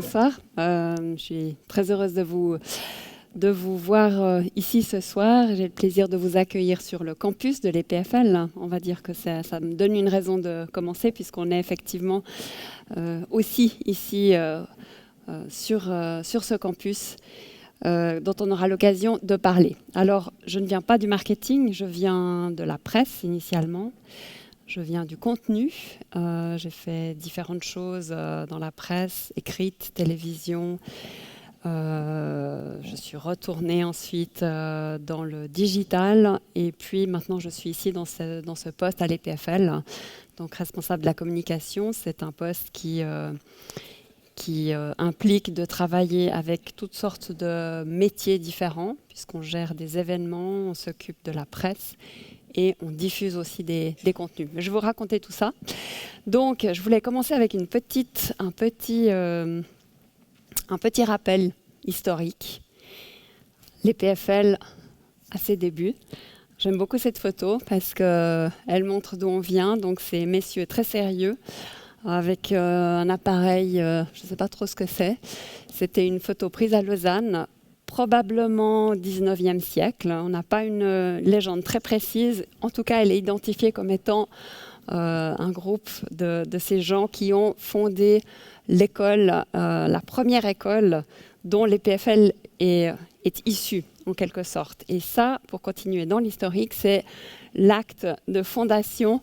bonsoir. Je suis très heureuse de vous voir ici ce soir. J'ai le plaisir de vous accueillir sur le campus de l'EPFL. On va dire que ça me donne une raison de commencer puisqu'on est effectivement aussi ici sur ce campus dont on aura l'occasion de parler. Alors, je ne viens pas du marketing, je viens de la presse initialement. Je viens du contenu. J'ai fait différentes choses dans la presse, écrite, télévision. Je suis retournée ensuite dans le digital. Et puis maintenant, je suis ici dans ce poste à l'EPFL, donc responsable de la communication. C'est un poste qui implique de travailler avec toutes sortes de métiers différents, puisqu'on gère des événements, on s'occupe de la presse et on diffuse aussi des contenus. Mais je vais vous raconter tout ça. Donc, je voulais commencer avec un petit rappel historique. L'EPFL à ses débuts. J'aime beaucoup cette photo parce qu'elle montre d'où on vient. Donc, c'est messieurs très sérieux avec un appareil, je ne sais pas trop ce que c'est. C'était une photo prise à Lausanne, probablement 19e siècle. On n'a pas une légende très précise. En tout cas, elle est identifiée comme étant un groupe de ces gens qui ont fondé l'école, la première école dont l'EPFL est issue, en quelque sorte. Et ça, pour continuer dans l'historique, c'est l'acte de fondation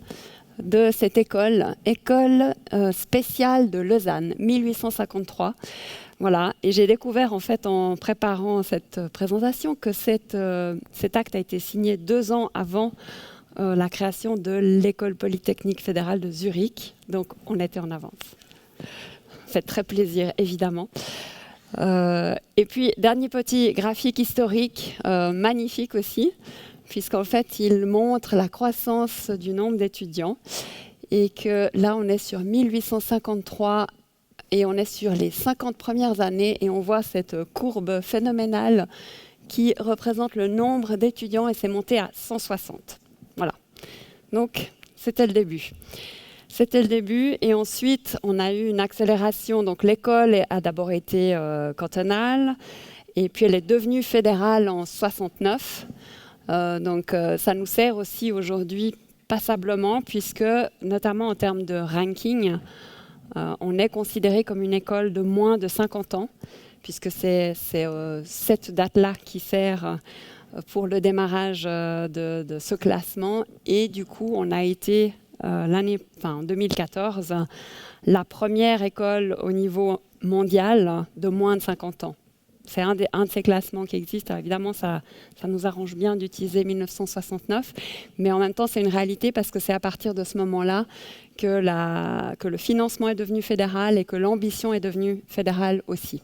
de cette école spéciale de Lausanne, 1853. Voilà, et j'ai découvert en fait en préparant cette présentation que cet acte a été signé 2 ans avant la création de l'École polytechnique fédérale de Zurich. Donc on était en avance. Ça fait très plaisir, évidemment. Et puis, dernier petit graphique historique, magnifique aussi, puisqu'en fait, il montre la croissance du nombre d'étudiants. Et que là, on est sur 1853 et on est sur les 50 premières années et on voit cette courbe phénoménale qui représente le nombre d'étudiants et c'est monté à 160. Voilà. Donc, c'était le début. C'était le début et ensuite, on a eu une accélération. Donc, l'école a d'abord été cantonale et puis elle est devenue fédérale en 69. Donc, ça nous sert aussi aujourd'hui passablement puisque, notamment en termes de ranking, on est considéré comme une école de moins de 50 ans, puisque c'est cette date-là qui sert pour le démarrage de ce classement. Et du coup, on a été, en 2014, la première école au niveau mondial de moins de 50 ans. C'est un de ces classements qui existent. Alors évidemment, ça nous arrange bien d'utiliser 1969, mais en même temps, c'est une réalité parce que c'est à partir de ce moment-là que le financement est devenu fédéral et que l'ambition est devenue fédérale aussi.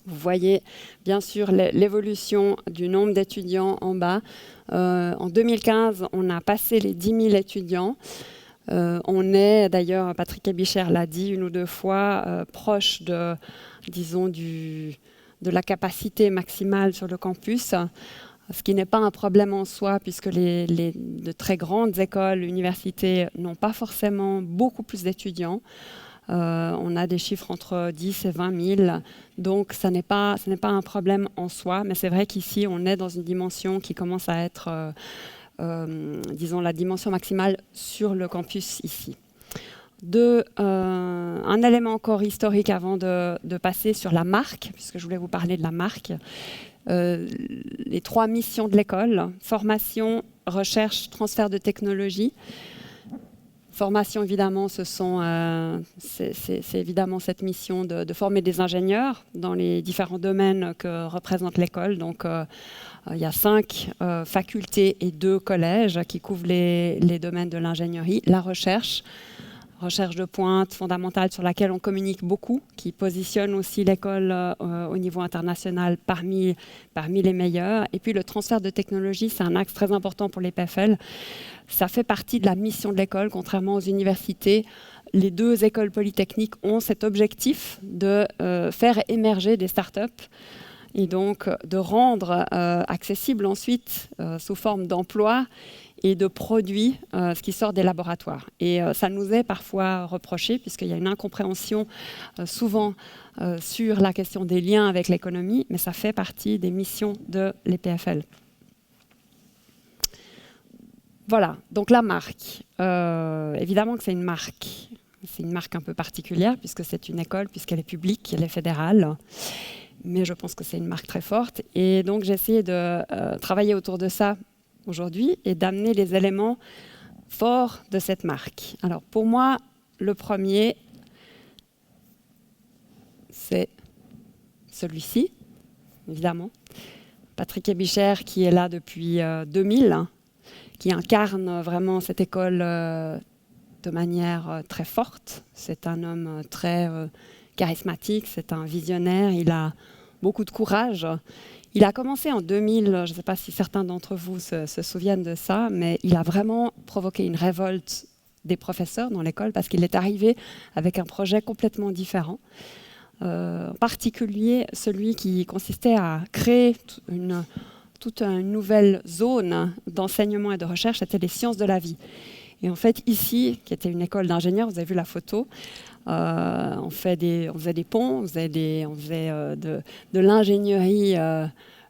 Vous voyez bien sûr l'évolution du nombre d'étudiants en bas. En 2015, on a passé les 10 000 étudiants. On est, d'ailleurs, Patrick Ebicher l'a dit 1 ou 2 fois, proche de, disons, de la capacité maximale sur le campus, ce qui n'est pas un problème en soi puisque de très grandes écoles, universités n'ont pas forcément beaucoup plus d'étudiants. On a des chiffres entre 10 et 20 000, donc ce n'est pas un problème en soi, mais c'est vrai qu'ici on est dans une dimension qui commence à être, disons, la dimension maximale sur le campus ici. Un élément encore historique avant de passer sur la marque, puisque je voulais vous parler de la marque. Les 3 missions de l'école, formation, recherche, transfert de technologie. Formation, évidemment, c'est évidemment cette mission de former des ingénieurs dans les différents domaines que représente l'école. Donc, il y a 5 facultés et 2 collèges qui couvrent les domaines de l'ingénierie. La recherche de pointe fondamentale sur laquelle on communique beaucoup, qui positionne aussi l'école au niveau international parmi les meilleurs. Et puis le transfert de technologie, c'est un axe très important pour l'EPFL. Ça fait partie de la mission de l'école, contrairement aux universités. Les 2 écoles polytechniques ont cet objectif de faire émerger des startups et donc de rendre accessible ensuite sous forme d'emploi et de produits ce qui sort des laboratoires. Et ça nous est parfois reproché puisqu'il y a une incompréhension souvent sur la question des liens avec l'économie, mais ça fait partie des missions de l'EPFL. Voilà, donc la marque. Évidemment que c'est une marque. C'est une marque un peu particulière puisque c'est une école, puisqu'elle est publique, elle est fédérale. Mais je pense que c'est une marque très forte. Et donc j'ai essayé de travailler autour de ça aujourd'hui et d'amener les éléments forts de cette marque. Alors pour moi, le premier, c'est celui-ci, évidemment. Patrick Ebicher qui est là depuis 2000, qui incarne vraiment cette école de manière très forte. C'est un homme très charismatique, c'est un visionnaire, il a beaucoup de courage. Il a commencé en 2000, je ne sais pas si certains d'entre vous se souviennent de ça, mais il a vraiment provoqué une révolte des professeurs dans l'école parce qu'il est arrivé avec un projet complètement différent. En particulier celui qui consistait à créer toute une nouvelle zone d'enseignement et de recherche, c'était les sciences de la vie. Et en fait, ici, qui était une école d'ingénieurs, vous avez vu la photo, on faisait des ponts, on faisait de l'ingénierie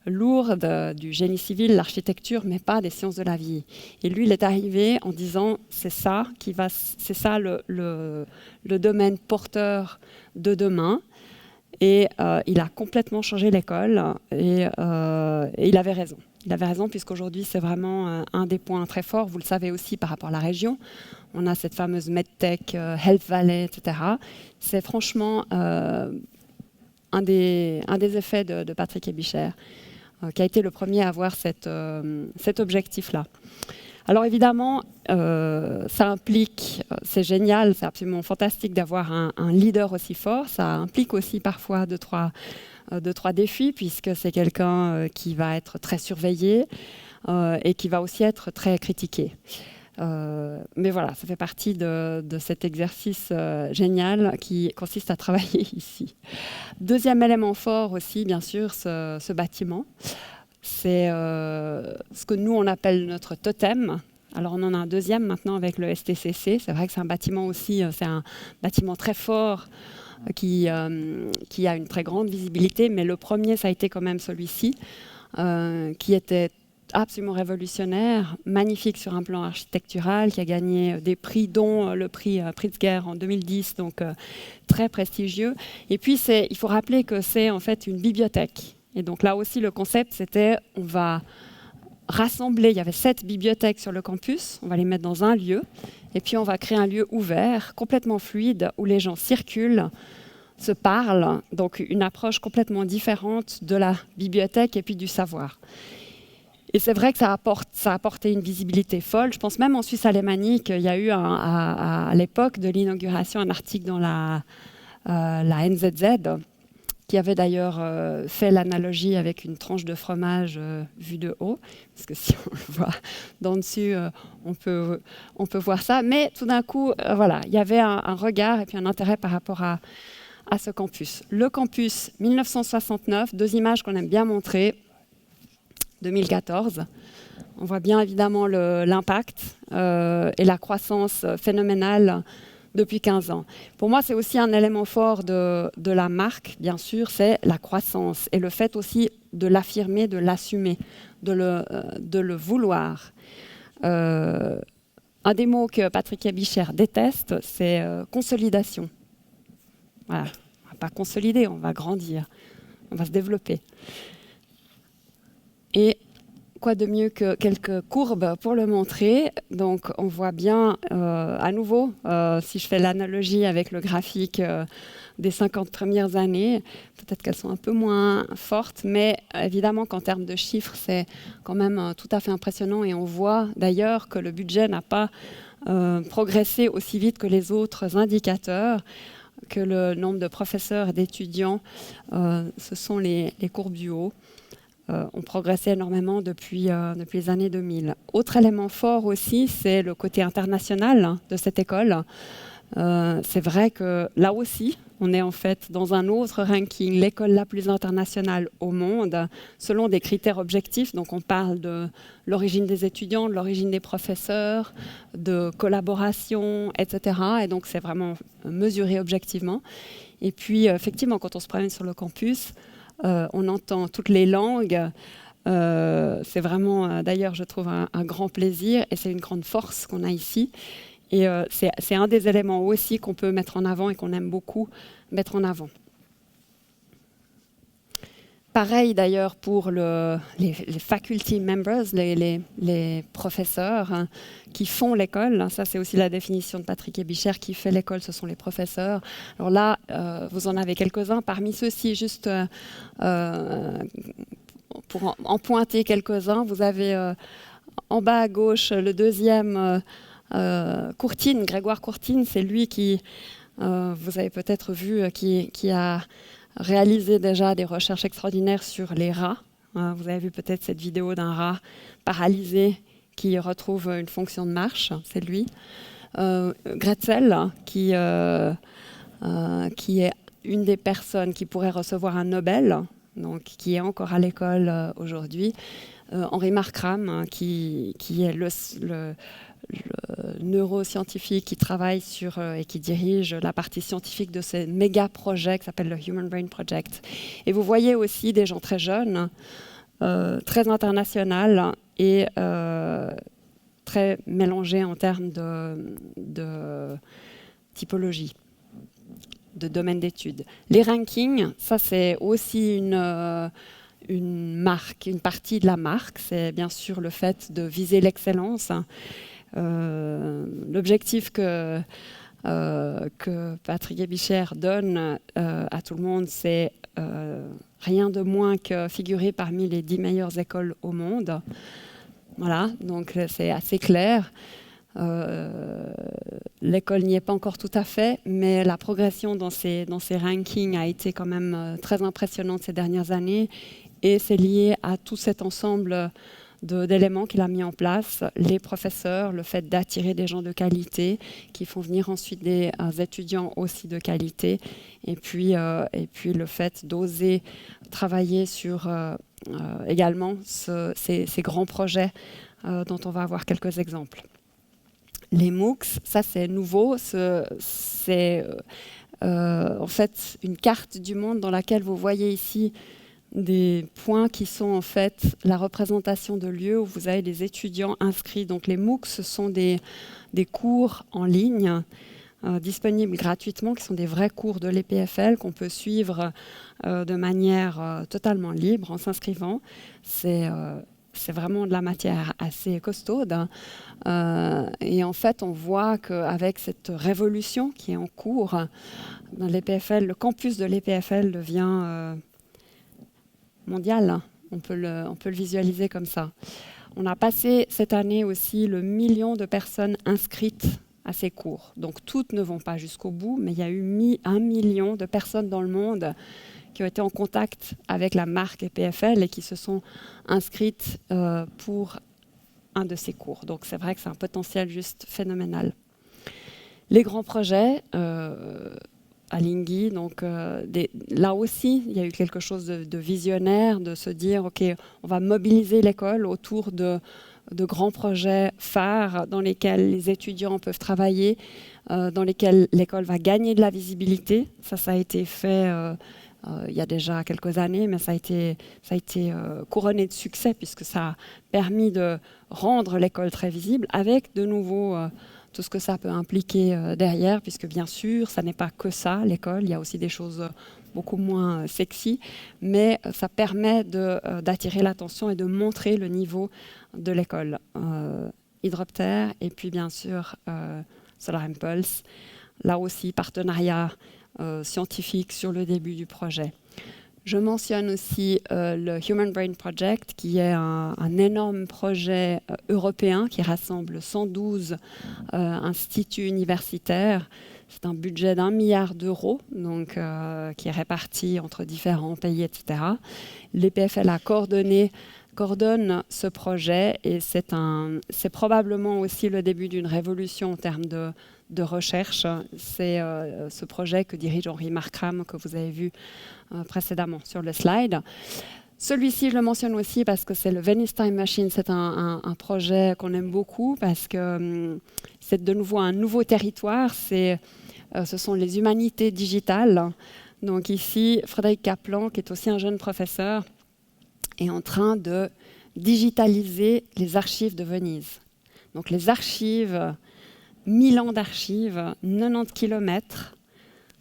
lourde, du génie civil, l'architecture, mais pas des sciences de la vie. Et lui, il est arrivé en disant, c'est ça le domaine porteur de demain. Et il a complètement changé l'école et il avait raison. Il avait raison puisqu'aujourd'hui, c'est vraiment un des points très forts. Vous le savez aussi par rapport à la région. On a cette fameuse MedTech, Health Valley, etc. C'est franchement un des effets de Patrick Ebicher, qui a été le premier à avoir cet objectif-là. Alors évidemment, ça implique, c'est génial, c'est absolument fantastique d'avoir un leader aussi fort. Ça implique aussi parfois deux, trois défis, puisque c'est quelqu'un qui va être très surveillé et qui va aussi être très critiqué. Mais voilà, ça fait partie de cet exercice génial qui consiste à travailler ici. Deuxième élément fort aussi, bien sûr, ce bâtiment. C'est ce que nous, on appelle notre totem. Alors, on en a un deuxième maintenant avec le STCC. C'est vrai que c'est un bâtiment aussi, c'est un bâtiment très fort qui a une très grande visibilité. Mais le premier, ça a été quand même celui-ci, qui était absolument révolutionnaire, magnifique sur un plan architectural, qui a gagné des prix, dont le prix Pritzker en 2010, donc très prestigieux. Et puis, il faut rappeler que c'est en fait une bibliothèque. Et donc là aussi, le concept, c'était on va rassembler, il y avait 7 bibliothèques sur le campus, on va les mettre dans un lieu, et puis on va créer un lieu ouvert, complètement fluide, où les gens circulent, se parlent, donc une approche complètement différente de la bibliothèque et puis du savoir. Et c'est vrai que ça a apporté une visibilité folle. Je pense même en Suisse alémanique, il y a eu à l'époque de l'inauguration un article dans la NZZ, qui avait d'ailleurs fait l'analogie avec une tranche de fromage vue de haut, parce que si on le voit d'en dessus, on peut voir ça. Mais tout d'un coup, voilà, il y avait un regard et puis un intérêt par rapport à ce campus. Le campus 1969, 2 images qu'on aime bien montrer, 2014. On voit bien évidemment l'impact et la croissance phénoménale depuis 15 ans. Pour moi, c'est aussi un élément fort de la marque, bien sûr, c'est la croissance et le fait aussi de l'affirmer, de l'assumer, de le vouloir. Un des mots que Patrick Ebicher déteste, c'est consolidation. Voilà. On ne va pas consolider, on va grandir, on va se développer. Et quoi de mieux que quelques courbes pour le montrer. Donc on voit bien à nouveau, si je fais l'analogie avec le graphique des 50 premières années, peut-être qu'elles sont un peu moins fortes, mais évidemment qu'en termes de chiffres, c'est quand même tout à fait impressionnant. Et on voit d'ailleurs que le budget n'a pas progressé aussi vite que les autres indicateurs, que le nombre de professeurs et d'étudiants, ce sont les courbes du haut. Ont progressé énormément depuis les années 2000. Autre élément fort aussi, c'est le côté international de cette école. C'est vrai que là aussi, On est en fait dans un autre ranking, l'école la plus internationale au monde, selon des critères objectifs. Donc on parle de l'origine des étudiants, de l'origine des professeurs, de collaboration, etc. Et donc c'est vraiment mesuré objectivement. Et puis effectivement, quand on se promène sur le campus, on entend toutes les langues. C'est vraiment, d'ailleurs, je trouve un grand plaisir et c'est une grande force qu'on a ici. Et c'est un des éléments aussi qu'on peut mettre en avant et qu'on aime beaucoup mettre en avant. Pareil d'ailleurs pour les faculty members, les professeurs qui font l'école. Ça, c'est aussi la définition de Patrick Ebicher. Qui fait l'école, ce sont les professeurs. Alors là, vous en avez quelques-uns. Parmi ceux-ci, juste pour en pointer quelques-uns, vous avez en bas à gauche le deuxième, Courtine, Grégoire Courtine. C'est lui qui, vous avez peut-être vu, qui a réalisé déjà des recherches extraordinaires sur les rats. Vous avez vu peut-être cette vidéo d'un rat paralysé qui retrouve une fonction de marche, c'est lui. Gretzel, qui est une des personnes qui pourrait recevoir un Nobel, donc qui est encore à l'école aujourd'hui. Henri Markram, qui est le neuroscientifique qui travaille sur et qui dirige la partie scientifique de ce méga projet qui s'appelle le Human Brain Project. Et vous voyez aussi des gens très jeunes, très internationaux et très mélangés en termes de typologie, de domaine d'études. Les rankings, ça c'est aussi une marque, une partie de la marque, c'est bien sûr le fait de viser l'excellence. L'objectif que Patrick Ebicher donne à tout le monde, c'est rien de moins que figurer parmi les 10 meilleures écoles au monde. Voilà, donc c'est assez clair. L'école n'y est pas encore tout à fait, mais la progression dans ces rankings a été quand même très impressionnante ces dernières années et c'est lié à tout cet ensemble d'éléments qu'il a mis en place, les professeurs, le fait d'attirer des gens de qualité qui font venir ensuite des étudiants aussi de qualité et puis le fait d'oser travailler sur également ces grands projets dont on va avoir quelques exemples. Les MOOCs, ça c'est nouveau, c'est en fait une carte du monde dans laquelle vous voyez ici des points qui sont en fait la représentation de lieux où vous avez des étudiants inscrits. Donc les MOOCs, ce sont des cours en ligne disponibles gratuitement, qui sont des vrais cours de l'EPFL qu'on peut suivre de manière totalement libre en s'inscrivant. C'est vraiment de la matière assez costaude. Et en fait, on voit qu'avec cette révolution qui est en cours dans l'EPFL, le campus de l'EPFL devient mondial. On peut le visualiser comme ça. On a passé cette année aussi le 1 million de personnes inscrites à ces cours. Donc toutes ne vont pas jusqu'au bout, mais il y a eu 1 million de personnes dans le monde qui ont été en contact avec la marque EPFL et qui se sont inscrites pour un de ces cours. Donc c'est vrai que c'est un potentiel juste phénoménal. Les grands projets à Lingui, donc là aussi, il y a eu quelque chose de visionnaire, de se dire, OK, on va mobiliser l'école autour de grands projets phares dans lesquels les étudiants peuvent travailler, dans lesquels l'école va gagner de la visibilité. Ça a été fait il y a déjà quelques années, mais ça a été couronné de succès puisque ça a permis de rendre l'école très visible avec de nouveau tout ce que ça peut impliquer derrière, puisque bien sûr, ça n'est pas que ça, l'école, il y a aussi des choses beaucoup moins sexy, mais ça permet d'attirer l'attention et de montrer le niveau de l'école. Hydroptère et puis bien sûr Solar Impulse, là aussi partenariat scientifique sur le début du projet. Je mentionne aussi le Human Brain Project, qui est un énorme projet européen qui rassemble 112 instituts universitaires. C'est un budget d'1 milliard d'euros, donc, qui est réparti entre différents pays, etc. L'EPFL a coordonné coordonne ce projet et c'est probablement aussi le début d'une révolution en termes de recherche. C'est ce projet que dirige Henri Markram, que vous avez vu précédemment sur le slide. Celui-ci, je le mentionne aussi parce que c'est le Venice Time Machine. C'est un projet qu'on aime beaucoup parce que c'est de nouveau un nouveau territoire. Ce sont les humanités digitales. Donc ici, Frédéric Kaplan, qui est aussi un jeune professeur, est en train de digitaliser les archives de Venise. Donc les archives, 1000 ans d'archives, 90 kilomètres,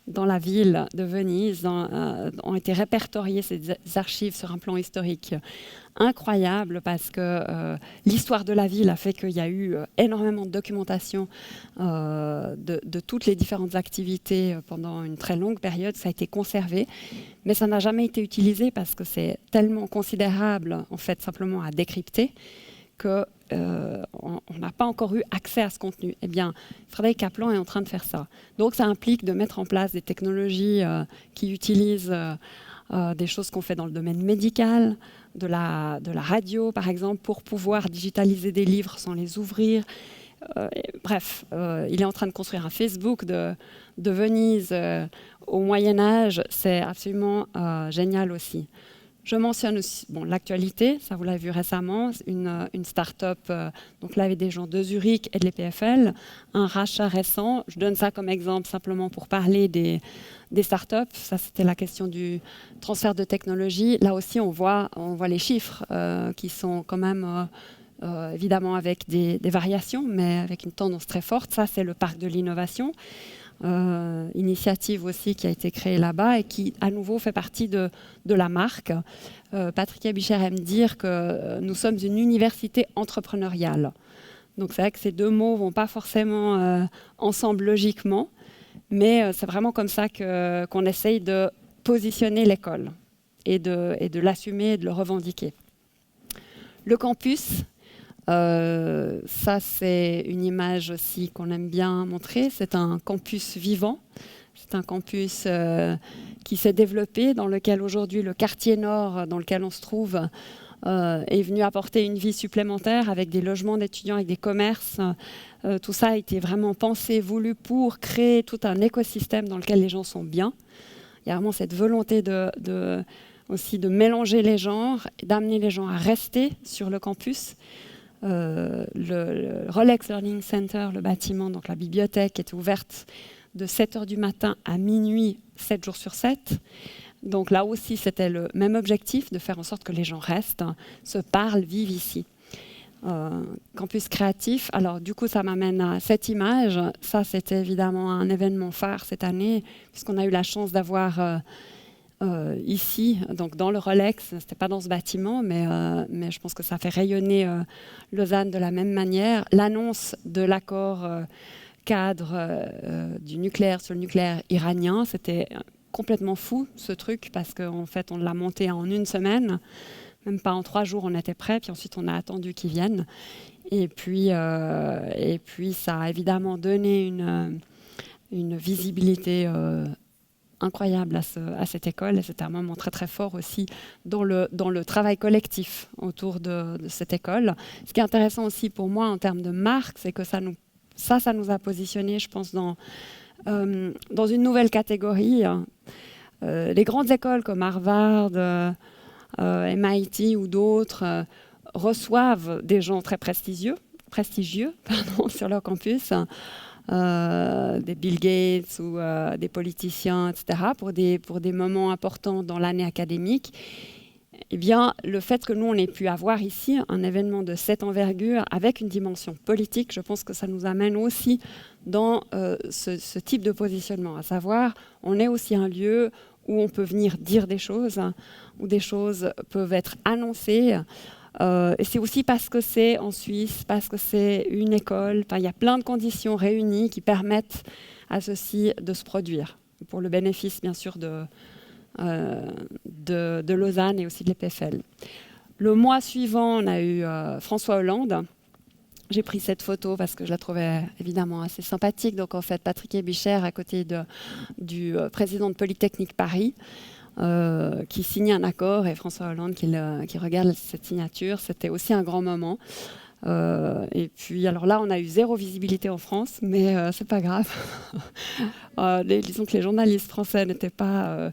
dans la ville de Venise ont été répertoriées ces archives sur un plan historique incroyable parce que l'histoire de la ville a fait qu'il y a eu énormément de documentation de toutes les différentes activités pendant une très longue période. Ça a été conservé, mais ça n'a jamais été utilisé parce que c'est tellement considérable en fait simplement à décrypter qu'on n'a pas encore eu accès à ce contenu. Eh bien, Frédéric Kaplan est en train de faire ça. Donc, ça implique de mettre en place des technologies qui utilisent des choses qu'on fait dans le domaine médical, de la radio, par exemple, pour pouvoir digitaliser des livres sans les ouvrir. Bref, il est en train de construire un Facebook de Venise au Moyen-Âge. C'est absolument génial aussi. Je mentionne aussi l'actualité, ça vous l'avez vu récemment, une start-up, donc là avec des gens de Zurich et de l'EPFL, un rachat récent. Je donne ça comme exemple simplement pour parler des start-up. Ça, c'était la question du transfert de technologie. Là aussi, on voit les chiffres qui sont quand même évidemment avec des variations, mais avec une tendance très forte. Ça, c'est le parc de l'innovation. Initiative aussi qui a été créée là-bas et qui à nouveau fait partie de la marque. Patrick Abicher aime dire que nous sommes une université entrepreneuriale. Donc c'est vrai que ces deux mots ne vont pas forcément ensemble logiquement, mais c'est vraiment comme ça qu'on essaye de positionner l'école et de l'assumer et de le revendiquer. Le campus, ça, c'est une image aussi qu'on aime bien montrer. C'est un campus vivant. C'est un campus qui s'est développé, dans lequel aujourd'hui le quartier nord dans lequel on se trouve est venu apporter une vie supplémentaire avec des logements d'étudiants, avec des commerces. Tout ça a été vraiment pensé, voulu pour créer tout un écosystème dans lequel les gens sont bien. Il y a vraiment cette volonté aussi de mélanger les genres, d'amener les gens à rester sur le campus. Le Rolex Learning Center, le bâtiment, donc la bibliothèque, était ouverte de 7h du matin à minuit, 7 jours sur 7. Donc là aussi, c'était le même objectif, de faire en sorte que les gens restent, se parlent, vivent ici. Campus créatif, alors du coup, ça m'amène à cette image. Ça, c'était évidemment un événement phare cette année, puisqu'on a eu la chance d'avoir... ici, donc dans le Rolex, c'était pas dans ce bâtiment, mais je pense que ça fait rayonner Lausanne de la même manière. L'annonce de l'accord cadre du nucléaire sur le nucléaire iranien, c'était complètement fou ce truc parce qu'en fait on l'a monté en une semaine, même pas en 3 jours on était prêt, puis ensuite on a attendu qu'ils viennent. Et puis ça a évidemment donné une visibilité incroyable à cette école, et c'était un moment très très fort aussi dans le travail collectif autour de cette école. Ce qui est intéressant aussi pour moi en termes de marque, c'est que ça nous a positionnés, je pense, dans une nouvelle catégorie. Les grandes écoles comme Harvard, MIT ou d'autres reçoivent des gens très prestigieux sur leur campus. Des Bill Gates ou des politiciens, etc., pour des moments importants dans l'année académique. Eh bien, le fait que nous, on ait pu avoir ici un événement de cette envergure avec une dimension politique, je pense que ça nous amène aussi dans ce type de positionnement, à savoir, on est aussi un lieu où on peut venir dire des choses, où des choses peuvent être annoncées. Et c'est aussi parce que c'est en Suisse, parce que c'est une école. Il y a plein de conditions réunies qui permettent à ceci de se produire, pour le bénéfice bien sûr de Lausanne et aussi de l'EPFL. Le mois suivant, on a eu François Hollande. J'ai pris cette photo parce que je la trouvais évidemment assez sympathique. Donc en fait, Patrick Abicher à côté du président de Polytechnique Paris. qui signe un accord et François Hollande qui regarde cette signature. C'était aussi un grand moment. Et puis, alors là, on a eu 0 visibilité en France, mais c'est pas grave. Disons que les journalistes français n'étaient pas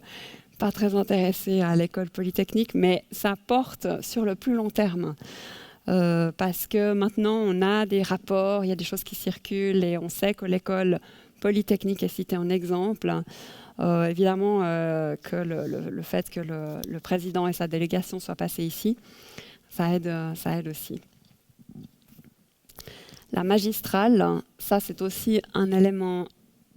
très intéressés à l'école polytechnique, mais ça porte sur le plus long terme. Parce que maintenant, on a des rapports, il y a des choses qui circulent et on sait que l'école polytechnique est citée en exemple. Évidemment, que le fait que le président et sa délégation soient passés ici, ça aide aussi. La magistrale, ça c'est aussi un élément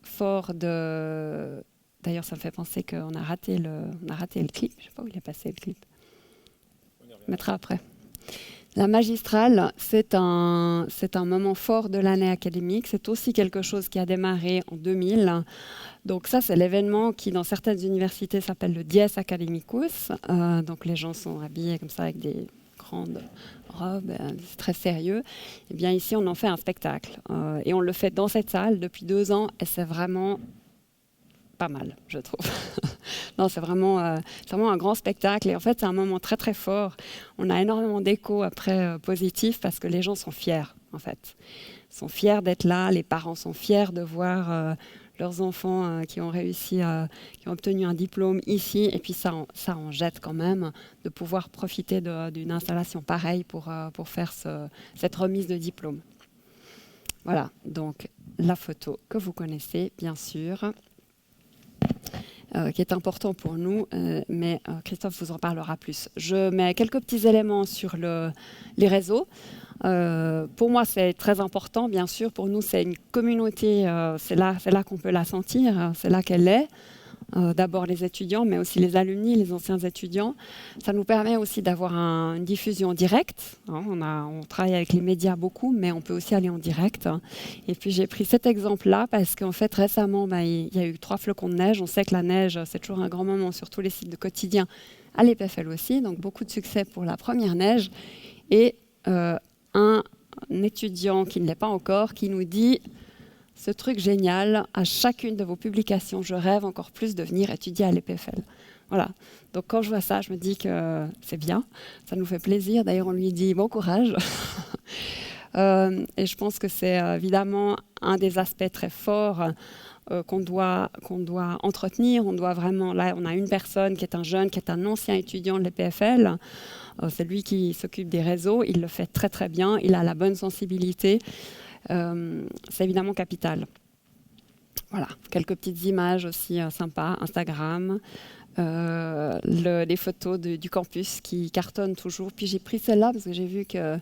fort de... D'ailleurs, ça me fait penser qu'on a raté le clip. Je ne sais pas où il est passé le clip. On mettra après. La magistrale, c'est un moment fort de l'année académique. C'est aussi quelque chose qui a démarré en 2000. Donc ça, c'est l'événement qui, dans certaines universités, s'appelle le Dies Academicus. Donc les gens sont habillés comme ça avec des grandes robes, c'est très sérieux. Et bien ici, on en fait un spectacle. Et on le fait dans cette salle depuis 2 ans. Et c'est vraiment pas mal, je trouve. Non, c'est vraiment un grand spectacle. Et en fait, c'est un moment très, très fort. On a énormément d'échos après positifs parce que les gens sont fiers, en fait. Ils sont fiers d'être là. Les parents sont fiers de voir leurs enfants qui ont réussi, qui ont obtenu un diplôme ici. Et puis ça en jette quand même de pouvoir profiter d'une installation pareille pour faire cette remise de diplôme. Voilà, donc la photo que vous connaissez, bien sûr. Qui est important pour nous, mais Christophe vous en parlera plus. Je mets quelques petits éléments sur les réseaux. Pour moi, c'est très important, bien sûr. Pour nous, c'est une communauté, c'est là qu'on peut la sentir, c'est là qu'elle est. D'abord les étudiants, mais aussi les alumni, les anciens étudiants. Ça nous permet aussi d'avoir une diffusion directe. On travaille avec les médias beaucoup, mais on peut aussi aller en direct. Et puis j'ai pris cet exemple-là parce qu'en fait récemment, il y a eu 3 flocons de neige. On sait que la neige, c'est toujours un grand moment sur tous les sites de quotidien, à l'EPFL aussi. Donc beaucoup de succès pour la première neige. Et un étudiant qui ne l'est pas encore, qui nous dit... Ce truc génial, à chacune de vos publications, je rêve encore plus de venir étudier à l'EPFL. Voilà. Donc quand je vois ça, je me dis que c'est bien, ça nous fait plaisir. D'ailleurs, on lui dit bon courage. Et je pense que c'est évidemment un des aspects très forts qu'on doit entretenir. On doit vraiment, là, on a une personne qui est un jeune, qui est un ancien étudiant de l'EPFL. C'est lui qui s'occupe des réseaux. Il le fait très très bien. Il a la bonne sensibilité. C'est évidemment capital. Voilà, quelques petites images aussi sympas, Instagram, les photos du campus qui cartonnent toujours. Puis j'ai pris celle-là parce que j'ai vu qu'elle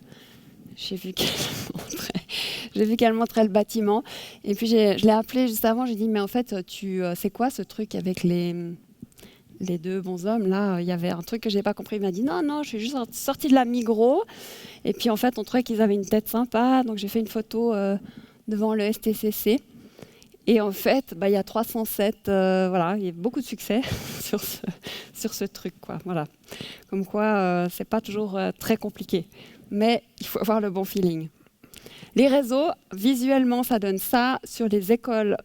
montrait le bâtiment. Et puis je l'ai appelée juste avant, j'ai dit mais en fait, c'est quoi ce truc avec les 2 bonshommes, là, il y avait un truc que je n'ai pas compris. Il m'a dit non, je suis juste sortie de la Migros. Et puis en fait, on trouvait qu'ils avaient une tête sympa. Donc j'ai fait une photo devant le STCC. Et en fait, il y a 307, voilà, il y a beaucoup de succès sur ce truc, quoi. Voilà. Comme quoi, c'est pas toujours très compliqué. Mais il faut avoir le bon feeling. Les réseaux, visuellement, ça donne ça sur les écoles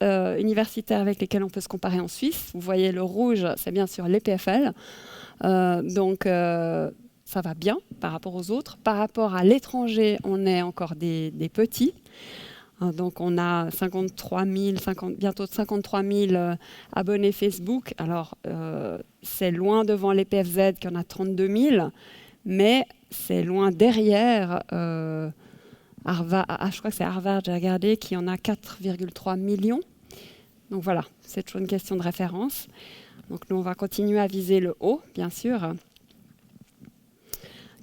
universitaires avec lesquels on peut se comparer en Suisse. Vous voyez le rouge, c'est bien sûr l'EPFL. Donc ça va bien par rapport aux autres. Par rapport à l'étranger, on est encore des petits. Donc on a 53 000, bientôt 53 000 abonnés Facebook. Alors c'est loin devant l'EPFZ qui en a 32 000, mais c'est loin derrière Harvard, je crois que c'est Harvard, j'ai regardé, qui en a 4,3 millions. Donc voilà, c'est toujours une question de référence. Donc nous, on va continuer à viser le haut, bien sûr.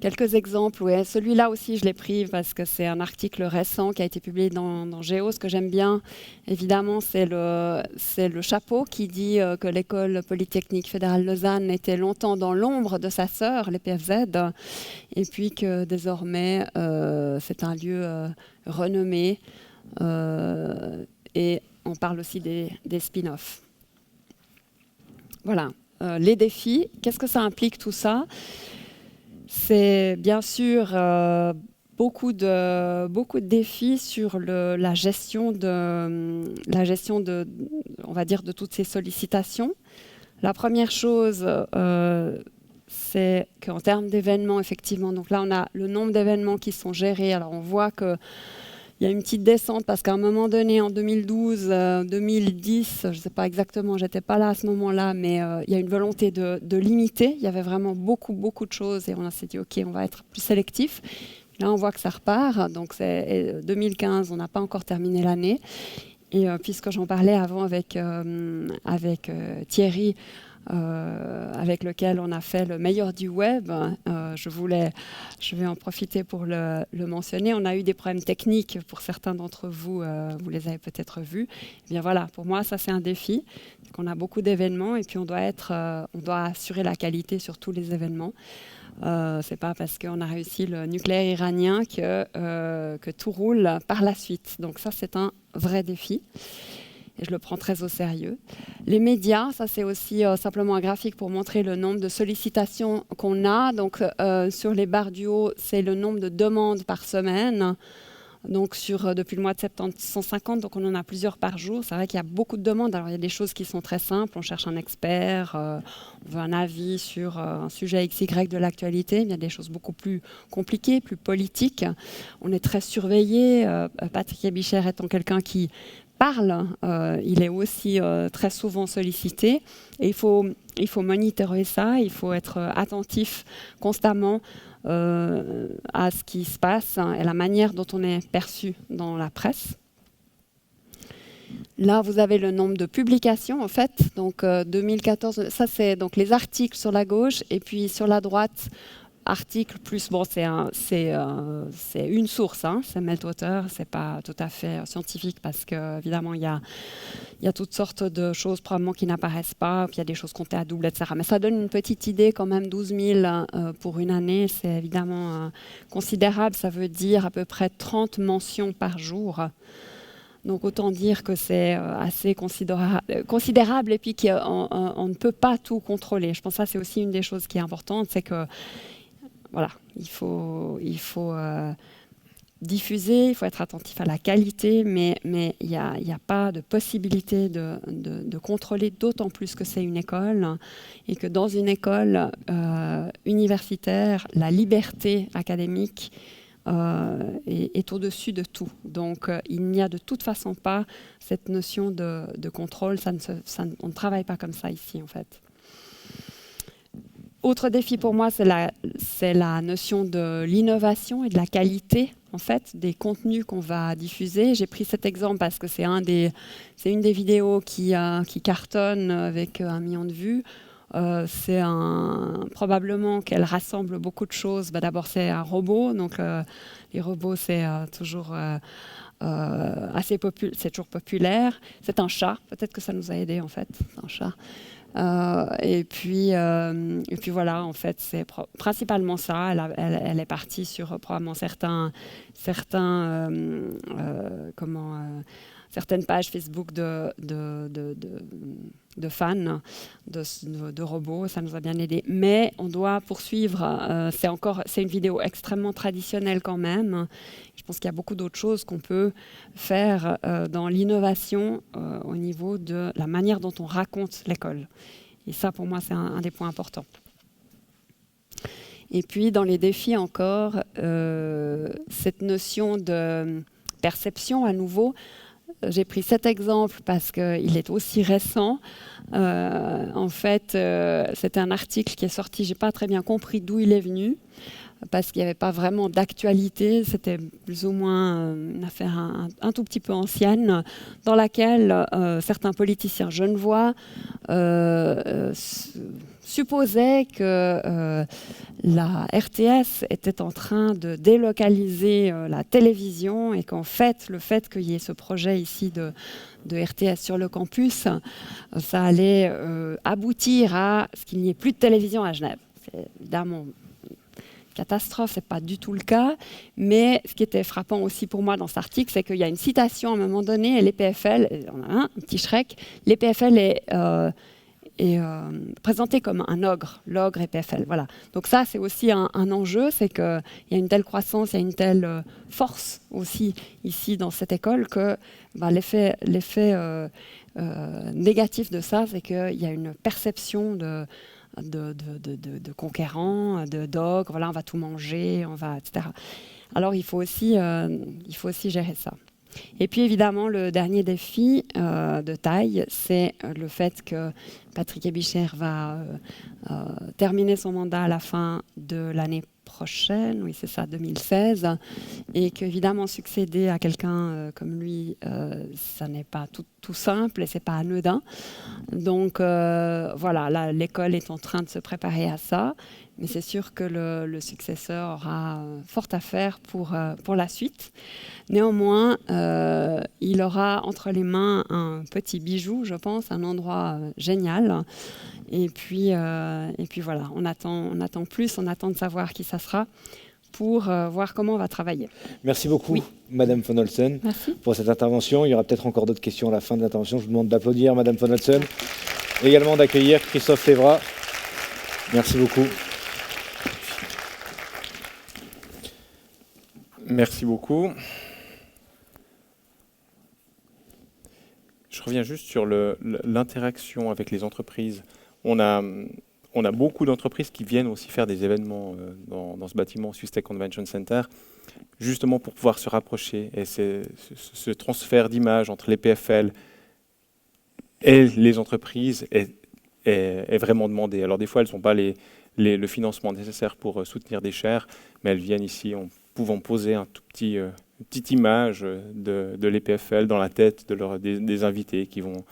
Quelques exemples, ouais. Celui-là aussi, je l'ai pris parce que c'est un article récent qui a été publié dans Géo. Ce que j'aime bien, évidemment, c'est le chapeau qui dit que l'école polytechnique fédérale Lausanne était longtemps dans l'ombre de sa sœur, l'EPFZ, et puis que désormais, c'est un lieu renommé. Et on parle aussi des spin-offs. Voilà. Les défis, qu'est-ce que ça implique tout ça ? C'est bien sûr beaucoup de défis sur la gestion de, on va dire, de toutes ces sollicitations. La première chose, c'est qu'en termes d'événements, effectivement, donc là on a le nombre d'événements qui sont gérés. Alors on voit qu'il y a une petite descente parce qu'à un moment donné, en 2012, 2010, je ne sais pas exactement, j'étais pas là à ce moment-là, mais il y a une volonté de limiter. Il y avait vraiment beaucoup de choses et on s'est dit ok, on va être plus sélectif. Là, on voit que ça repart. Donc, c'est 2015, on n'a pas encore terminé l'année. Et puisque j'en parlais avant avec Thierry, avec lequel on a fait le meilleur du web, je vais en profiter pour le mentionner. On a eu des problèmes techniques pour certains d'entre vous, vous les avez peut-être vus. Eh bien voilà, pour moi, ça c'est un défi. On a beaucoup d'événements et puis on doit assurer la qualité sur tous les événements. C'est pas parce qu'on a réussi le nucléaire iranien que tout roule par la suite. Donc ça, c'est un vrai défi. Et je le prends très au sérieux. Les médias, ça c'est aussi simplement un graphique pour montrer le nombre de sollicitations qu'on a. Donc sur les barres du haut, c'est le nombre de demandes par semaine. Donc depuis le mois de septembre, 150, donc on en a plusieurs par jour. C'est vrai qu'il y a beaucoup de demandes. Alors il y a des choses qui sont très simples. On cherche un expert, on veut un avis sur un sujet XY de l'actualité. Il y a des choses beaucoup plus compliquées, plus politiques. On est très surveillé. Patrick Ebicher étant quelqu'un qui parle, il est aussi très souvent sollicité. Et il faut monitorer ça, il faut être attentif constamment à ce qui se passe et la manière dont on est perçu dans la presse. Là, vous avez le nombre de publications, en fait. Donc, 2014, ça, c'est donc les articles sur la gauche. Et puis, sur la droite, articles plus... Bon, c'est une source, hein, c'est Meltwater. Ce n'est pas tout à fait scientifique parce qu'évidemment, il y a toutes sortes de choses probablement qui n'apparaissent pas. Puis, il y a des choses comptées à double, etc. Mais ça donne une petite idée quand même. 12 000 pour une année, c'est évidemment considérable. Ça veut dire à peu près 30 mentions par jour. Donc autant dire que c'est assez considérable et puis qu'on ne peut pas tout contrôler. Je pense que ça c'est aussi une des choses qui est importante, c'est que voilà, il faut diffuser, il faut être attentif à la qualité, mais il n'y a pas de possibilité de contrôler, d'autant plus que c'est une école et que dans une école universitaire, la liberté académique est au-dessus de tout. Donc, il n'y a de toute façon pas cette notion de contrôle. On ne travaille pas comme ça ici, en fait. Autre défi pour moi, c'est la notion de l'innovation et de la qualité, en fait, des contenus qu'on va diffuser. J'ai pris cet exemple parce que c'est une des vidéos qui cartonne avec 1 million de vues. Probablement qu'elle rassemble beaucoup de choses. D'abord, c'est un robot. Donc, les robots, c'est toujours c'est toujours populaire. C'est un chat. Peut-être que ça nous a aidés, en fait. C'est un chat. Et puis voilà, en fait, c'est principalement ça. Elle est partie sur probablement certaines pages Facebook de fans de robots. Ça nous a bien aidé. Mais on doit poursuivre. C'est une vidéo extrêmement traditionnelle quand même. Je pense qu'il y a beaucoup d'autres choses qu'on peut faire dans l'innovation au niveau de la manière dont on raconte l'école. Et ça, pour moi, c'est un des points importants. Et puis, dans les défis encore, cette notion de perception à nouveau. J'ai pris cet exemple parce qu'il est aussi récent. En fait, c'était un article qui est sorti, je n'ai pas très bien compris d'où il est venu, parce qu'il n'y avait pas vraiment d'actualité. C'était plus ou moins une affaire un tout petit peu ancienne, dans laquelle certains politiciens genevois supposaient que la RTS était en train de délocaliser la télévision et qu'en fait, le fait qu'il y ait ce projet ici de RTS sur le campus, ça allait aboutir à ce qu'il n'y ait plus de télévision à Genève. C'est évidemment catastrophe, ce n'est pas du tout le cas. Mais ce qui était frappant aussi pour moi dans cet article, c'est qu'il y a une citation à un moment donné, et l'EPFL, on a un petit Shrek, l'EPFL est présenté comme un ogre, l'ogre EPFL. Voilà. Donc ça, c'est aussi un enjeu, c'est qu'il y a une telle croissance, il y a une telle force aussi ici dans cette école que l'effet négatif de ça, c'est qu'il y a une perception de conquérants, de d'ogres, voilà, on va tout manger, etc. Alors il faut aussi gérer ça. Et puis évidemment, le dernier défi de taille, c'est le fait que Patrick Ebicher va terminer son mandat à la fin de l'année prochaine, oui c'est ça, 2016, et qu'évidemment succéder à quelqu'un comme lui, ça n'est pas tout simple et c'est pas anodin. Donc voilà, là, l'école est en train de se préparer à ça, mais c'est sûr que le successeur aura fort à faire pour la suite. Néanmoins, il aura entre les mains un petit bijou, je pense, un endroit génial. Et puis voilà, on attend de savoir qui ça sera pour voir comment on va travailler. Merci beaucoup, oui. Madame von Holtzen, pour cette intervention. Il y aura peut-être encore d'autres questions à la fin de l'intervention. Je vous demande d'applaudir Madame von Holtzen. Et également d'accueillir Christophe Févrat. Merci beaucoup. Merci beaucoup. Je reviens juste sur l'interaction avec les entreprises. On a beaucoup d'entreprises qui viennent aussi faire des événements dans ce bâtiment Swiss Tech Convention Center, justement pour pouvoir se rapprocher. Et ce transfert d'images entre les PFL et les entreprises est vraiment demandé. Alors des fois, elles n'ont pas le financement nécessaire pour soutenir des chaires, mais elles viennent ici en pouvant poser une petite image de l'EPFL dans la tête des invités qui vont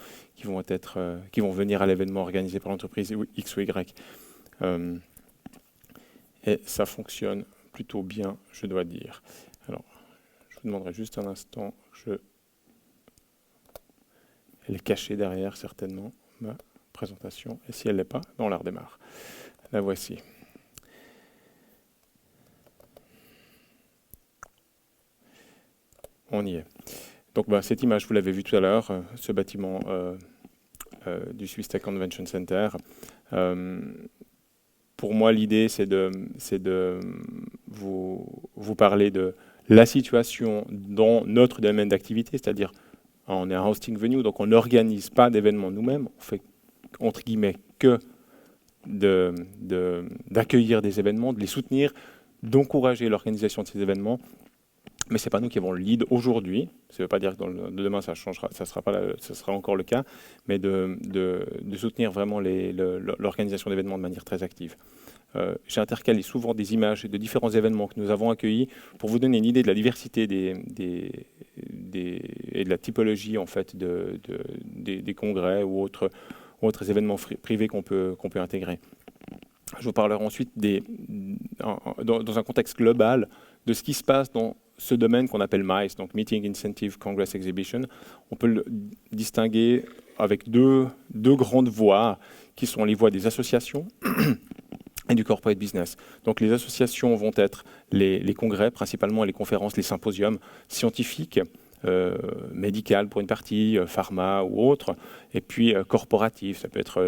venir à l'événement organisé par l'entreprise X ou Y. Et ça fonctionne plutôt bien, je dois dire. Alors, je vous demanderai juste un instant. Elle est cachée derrière, certainement, ma présentation. Et si elle ne l'est pas, on la redémarre. La voici. On y est. Donc cette image, vous l'avez vue tout à l'heure, ce bâtiment du Swiss Tech Convention Center. Pour moi, l'idée, c'est de vous parler de la situation dans notre domaine d'activité, c'est-à-dire on est un hosting venue, donc on n'organise pas d'événements nous-mêmes, on fait entre guillemets que d'accueillir des événements, de les soutenir, d'encourager l'organisation de ces événements. Mais ce n'est pas nous qui avons le lead aujourd'hui. Ça ne veut pas dire que demain ça changera, ça sera encore le cas, mais de soutenir vraiment l'organisation d'événements de manière très active. J'ai intercalé souvent des images de différents événements que nous avons accueillis pour vous donner une idée de la diversité et de la typologie en fait des congrès ou autres événements privés qu'on peut intégrer. Je vous parlerai ensuite dans un contexte global de ce qui se passe dans ce domaine qu'on appelle MICE, donc Meeting Incentive Congress Exhibition. On peut le distinguer avec deux grandes voies qui sont les voies des associations et du corporate business. Donc les associations vont être les congrès, principalement les conférences, les symposiums scientifiques, médicales pour une partie, pharma ou autre, et puis corporatif. Ça peut être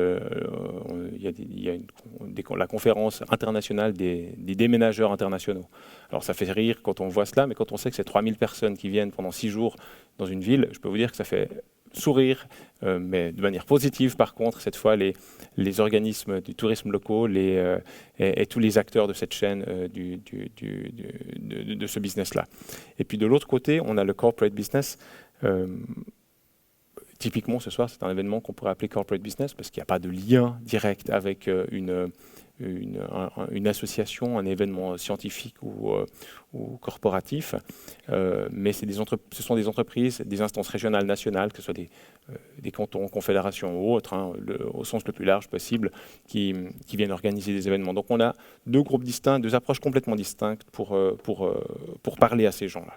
la conférence internationale des déménageurs internationaux. Alors ça fait rire quand on voit cela, mais quand on sait que c'est 3000 personnes qui viennent pendant 6 jours dans une ville, je peux vous dire que ça fait sourire, mais de manière positive par contre, cette fois les organismes du tourisme locaux et tous les acteurs de cette chaîne de ce business-là. Et puis de l'autre côté, on a le corporate business. Typiquement ce soir, c'est un événement qu'on pourrait appeler corporate business parce qu'il n'y a pas de lien direct avec une association, un événement scientifique ou corporatif, mais ce sont des entreprises, des instances régionales, nationales, que ce soit des cantons, confédérations ou autres, au sens le plus large possible, qui viennent organiser des événements. Donc on a deux groupes distincts, deux approches complètement distinctes pour parler à ces gens-là.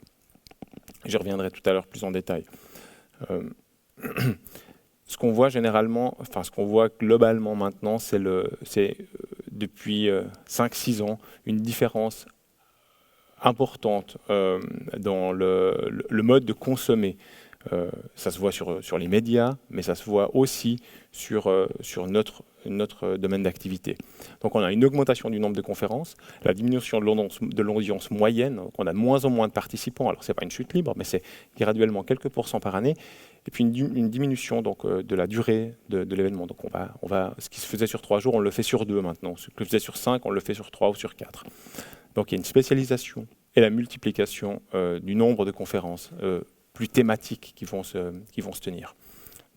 J'y reviendrai tout à l'heure plus en détail. Ce qu'on voit généralement, enfin ce qu'on voit globalement maintenant, c'est depuis 5-6 ans une différence importante dans le mode de consommer. Ça se voit sur les médias, mais ça se voit aussi sur notre domaine d'activité. Donc on a une augmentation du nombre de conférences, la diminution de l'audience moyenne, donc on a de moins en moins de participants, alors ce n'est pas une chute libre, mais c'est graduellement quelques pourcents par année, et puis une diminution donc, de la durée de l'événement. Donc ce qui se faisait sur 3 jours, on le fait sur 2 maintenant. Ce que je faisais sur 5, on le fait sur 3 ou sur 4. Donc il y a une spécialisation et la multiplication du nombre de conférences plus thématiques qui vont se tenir.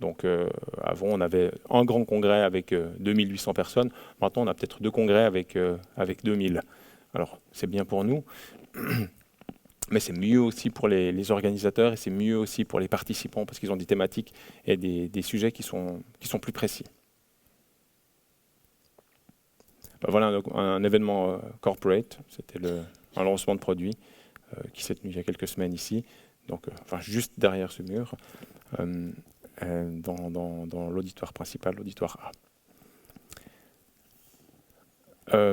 Donc avant, on avait un grand congrès avec 2800 personnes. Maintenant, on a peut-être 2 congrès avec 2000. Alors, c'est bien pour nous. Mais c'est mieux aussi pour les organisateurs et c'est mieux aussi pour les participants parce qu'ils ont des thématiques et des sujets qui sont plus précis. Ben voilà un événement corporate, c'était un lancement de produit qui s'est tenu il y a quelques semaines ici, donc enfin juste derrière ce mur, dans l'auditoire principal, l'auditoire A.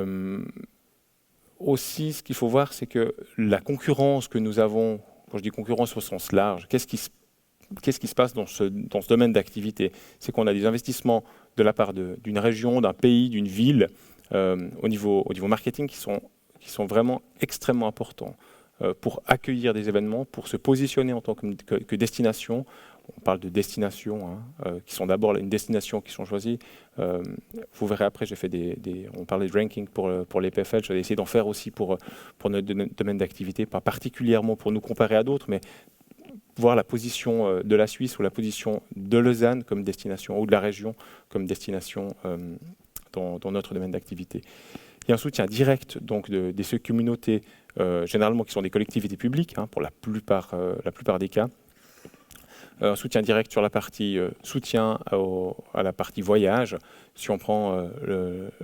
Aussi, ce qu'il faut voir, c'est que la concurrence que nous avons, quand je dis concurrence au sens large, qu'est-ce qui se passe dans ce domaine d'activité? C'est qu'on a des investissements de la part d'une région, d'un pays, d'une ville, au niveau marketing qui sont vraiment extrêmement importants pour accueillir des événements, pour se positionner en tant que destination. On parle de destinations, qui sont d'abord une destination qui sont choisies. Vous verrez après, j'ai fait on parlait de ranking pour les PFL, j'ai essayé d'en faire aussi pour notre domaine d'activité, pas particulièrement pour nous comparer à d'autres, mais voir la position de la Suisse ou la position de Lausanne comme destination, ou de la région comme destination dans notre domaine d'activité. Il y a un soutien direct donc, des communautés, généralement qui sont des collectivités publiques, pour la plupart des cas. Un soutien direct sur la partie soutien à la partie voyage. Si on prend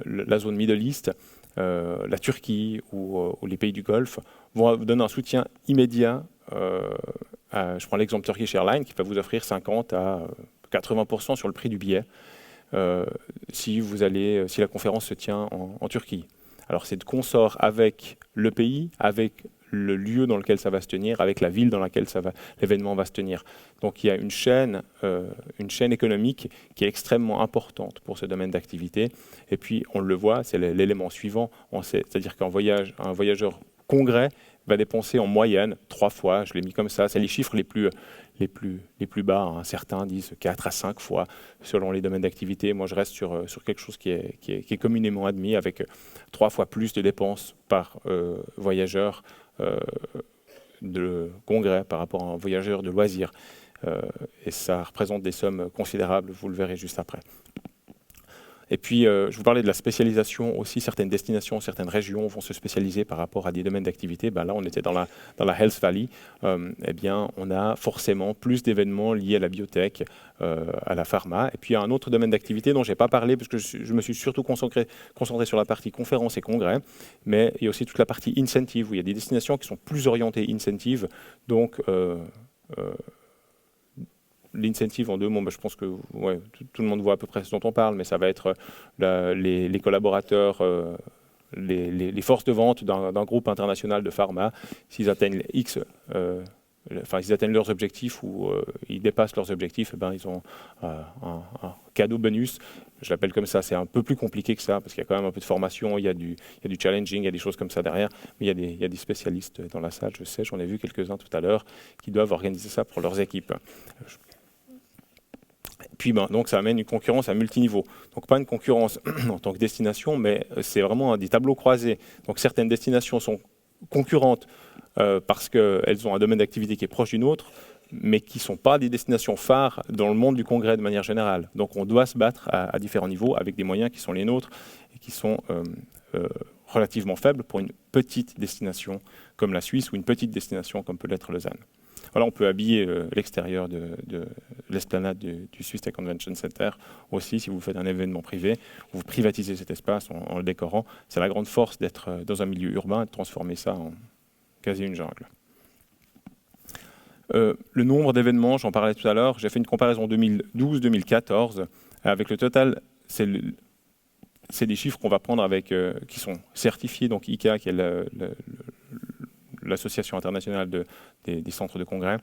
la zone Middle East, la Turquie ou les pays du Golfe, vont donner un soutien immédiat. Je prends l'exemple Turkish Airlines qui va vous offrir 50 à 80% sur le prix du billet si la conférence se tient en Turquie. Alors c'est de consort avec le pays, avec le lieu dans lequel ça va se tenir, avec la ville dans laquelle l'événement va se tenir. Donc il y a une chaîne économique qui est extrêmement importante pour ce domaine d'activité. Et puis on le voit, c'est l'élément suivant, c'est-à-dire qu'un voyageur congrès va dépenser en moyenne 3 fois, je l'ai mis comme ça, c'est les chiffres les plus bas, certains disent 4 à 5 fois selon les domaines d'activité. Moi je reste sur quelque chose qui est communément admis avec 3 fois plus de dépenses par voyageur de congrès par rapport à un voyageur de loisirs. Et ça représente des sommes considérables, vous le verrez juste après. Et puis, je vous parlais de la spécialisation aussi. Certaines destinations, certaines régions vont se spécialiser par rapport à des domaines d'activité. Là, on était dans la Health Valley. Eh bien, on a forcément plus d'événements liés à la biotech, à la pharma. Et puis, il y a un autre domaine d'activité dont je n'ai pas parlé parce que je me suis surtout concentré sur la partie conférences et congrès. Mais il y a aussi toute la partie incentive où il y a des destinations qui sont plus orientées incentive. Donc, l'incentive en 2 mots, je pense que tout le monde voit à peu près ce dont on parle, mais ça va être les collaborateurs, les forces de vente d'un groupe international de pharma. S'ils atteignent s'ils atteignent leurs objectifs ou ils dépassent leurs objectifs, ils ont un cadeau bonus. Je l'appelle comme ça, c'est un peu plus compliqué que ça, parce qu'il y a quand même un peu de formation, il y a du challenging, il y a des choses comme ça derrière, mais il y a des spécialistes dans la salle, je sais, j'en ai vu quelques-uns tout à l'heure, qui doivent organiser ça pour leurs équipes. Puis donc ça amène une concurrence à multiniveau. Donc pas une concurrence en tant que destination, mais c'est vraiment des tableaux croisés. Donc certaines destinations sont concurrentes parce qu'elles ont un domaine d'activité qui est proche d'une autre, mais qui ne sont pas des destinations phares dans le monde du congrès de manière générale. Donc on doit se battre à différents niveaux avec des moyens qui sont les nôtres et qui sont relativement faibles pour une petite destination comme la Suisse ou une petite destination comme peut l'être Lausanne. Voilà, on peut habiller l'extérieur de l'esplanade du Swiss Tech Convention Center aussi, si vous faites un événement privé, vous privatisez cet espace en le décorant. C'est la grande force d'être dans un milieu urbain et de transformer ça en quasi une jungle. Le nombre d'événements, j'en parlais tout à l'heure, j'ai fait une comparaison 2012-2014. Avec le total, c'est des chiffres qu'on va prendre qui sont certifiés, donc ICA, qui est l'association internationale des centres de congrès,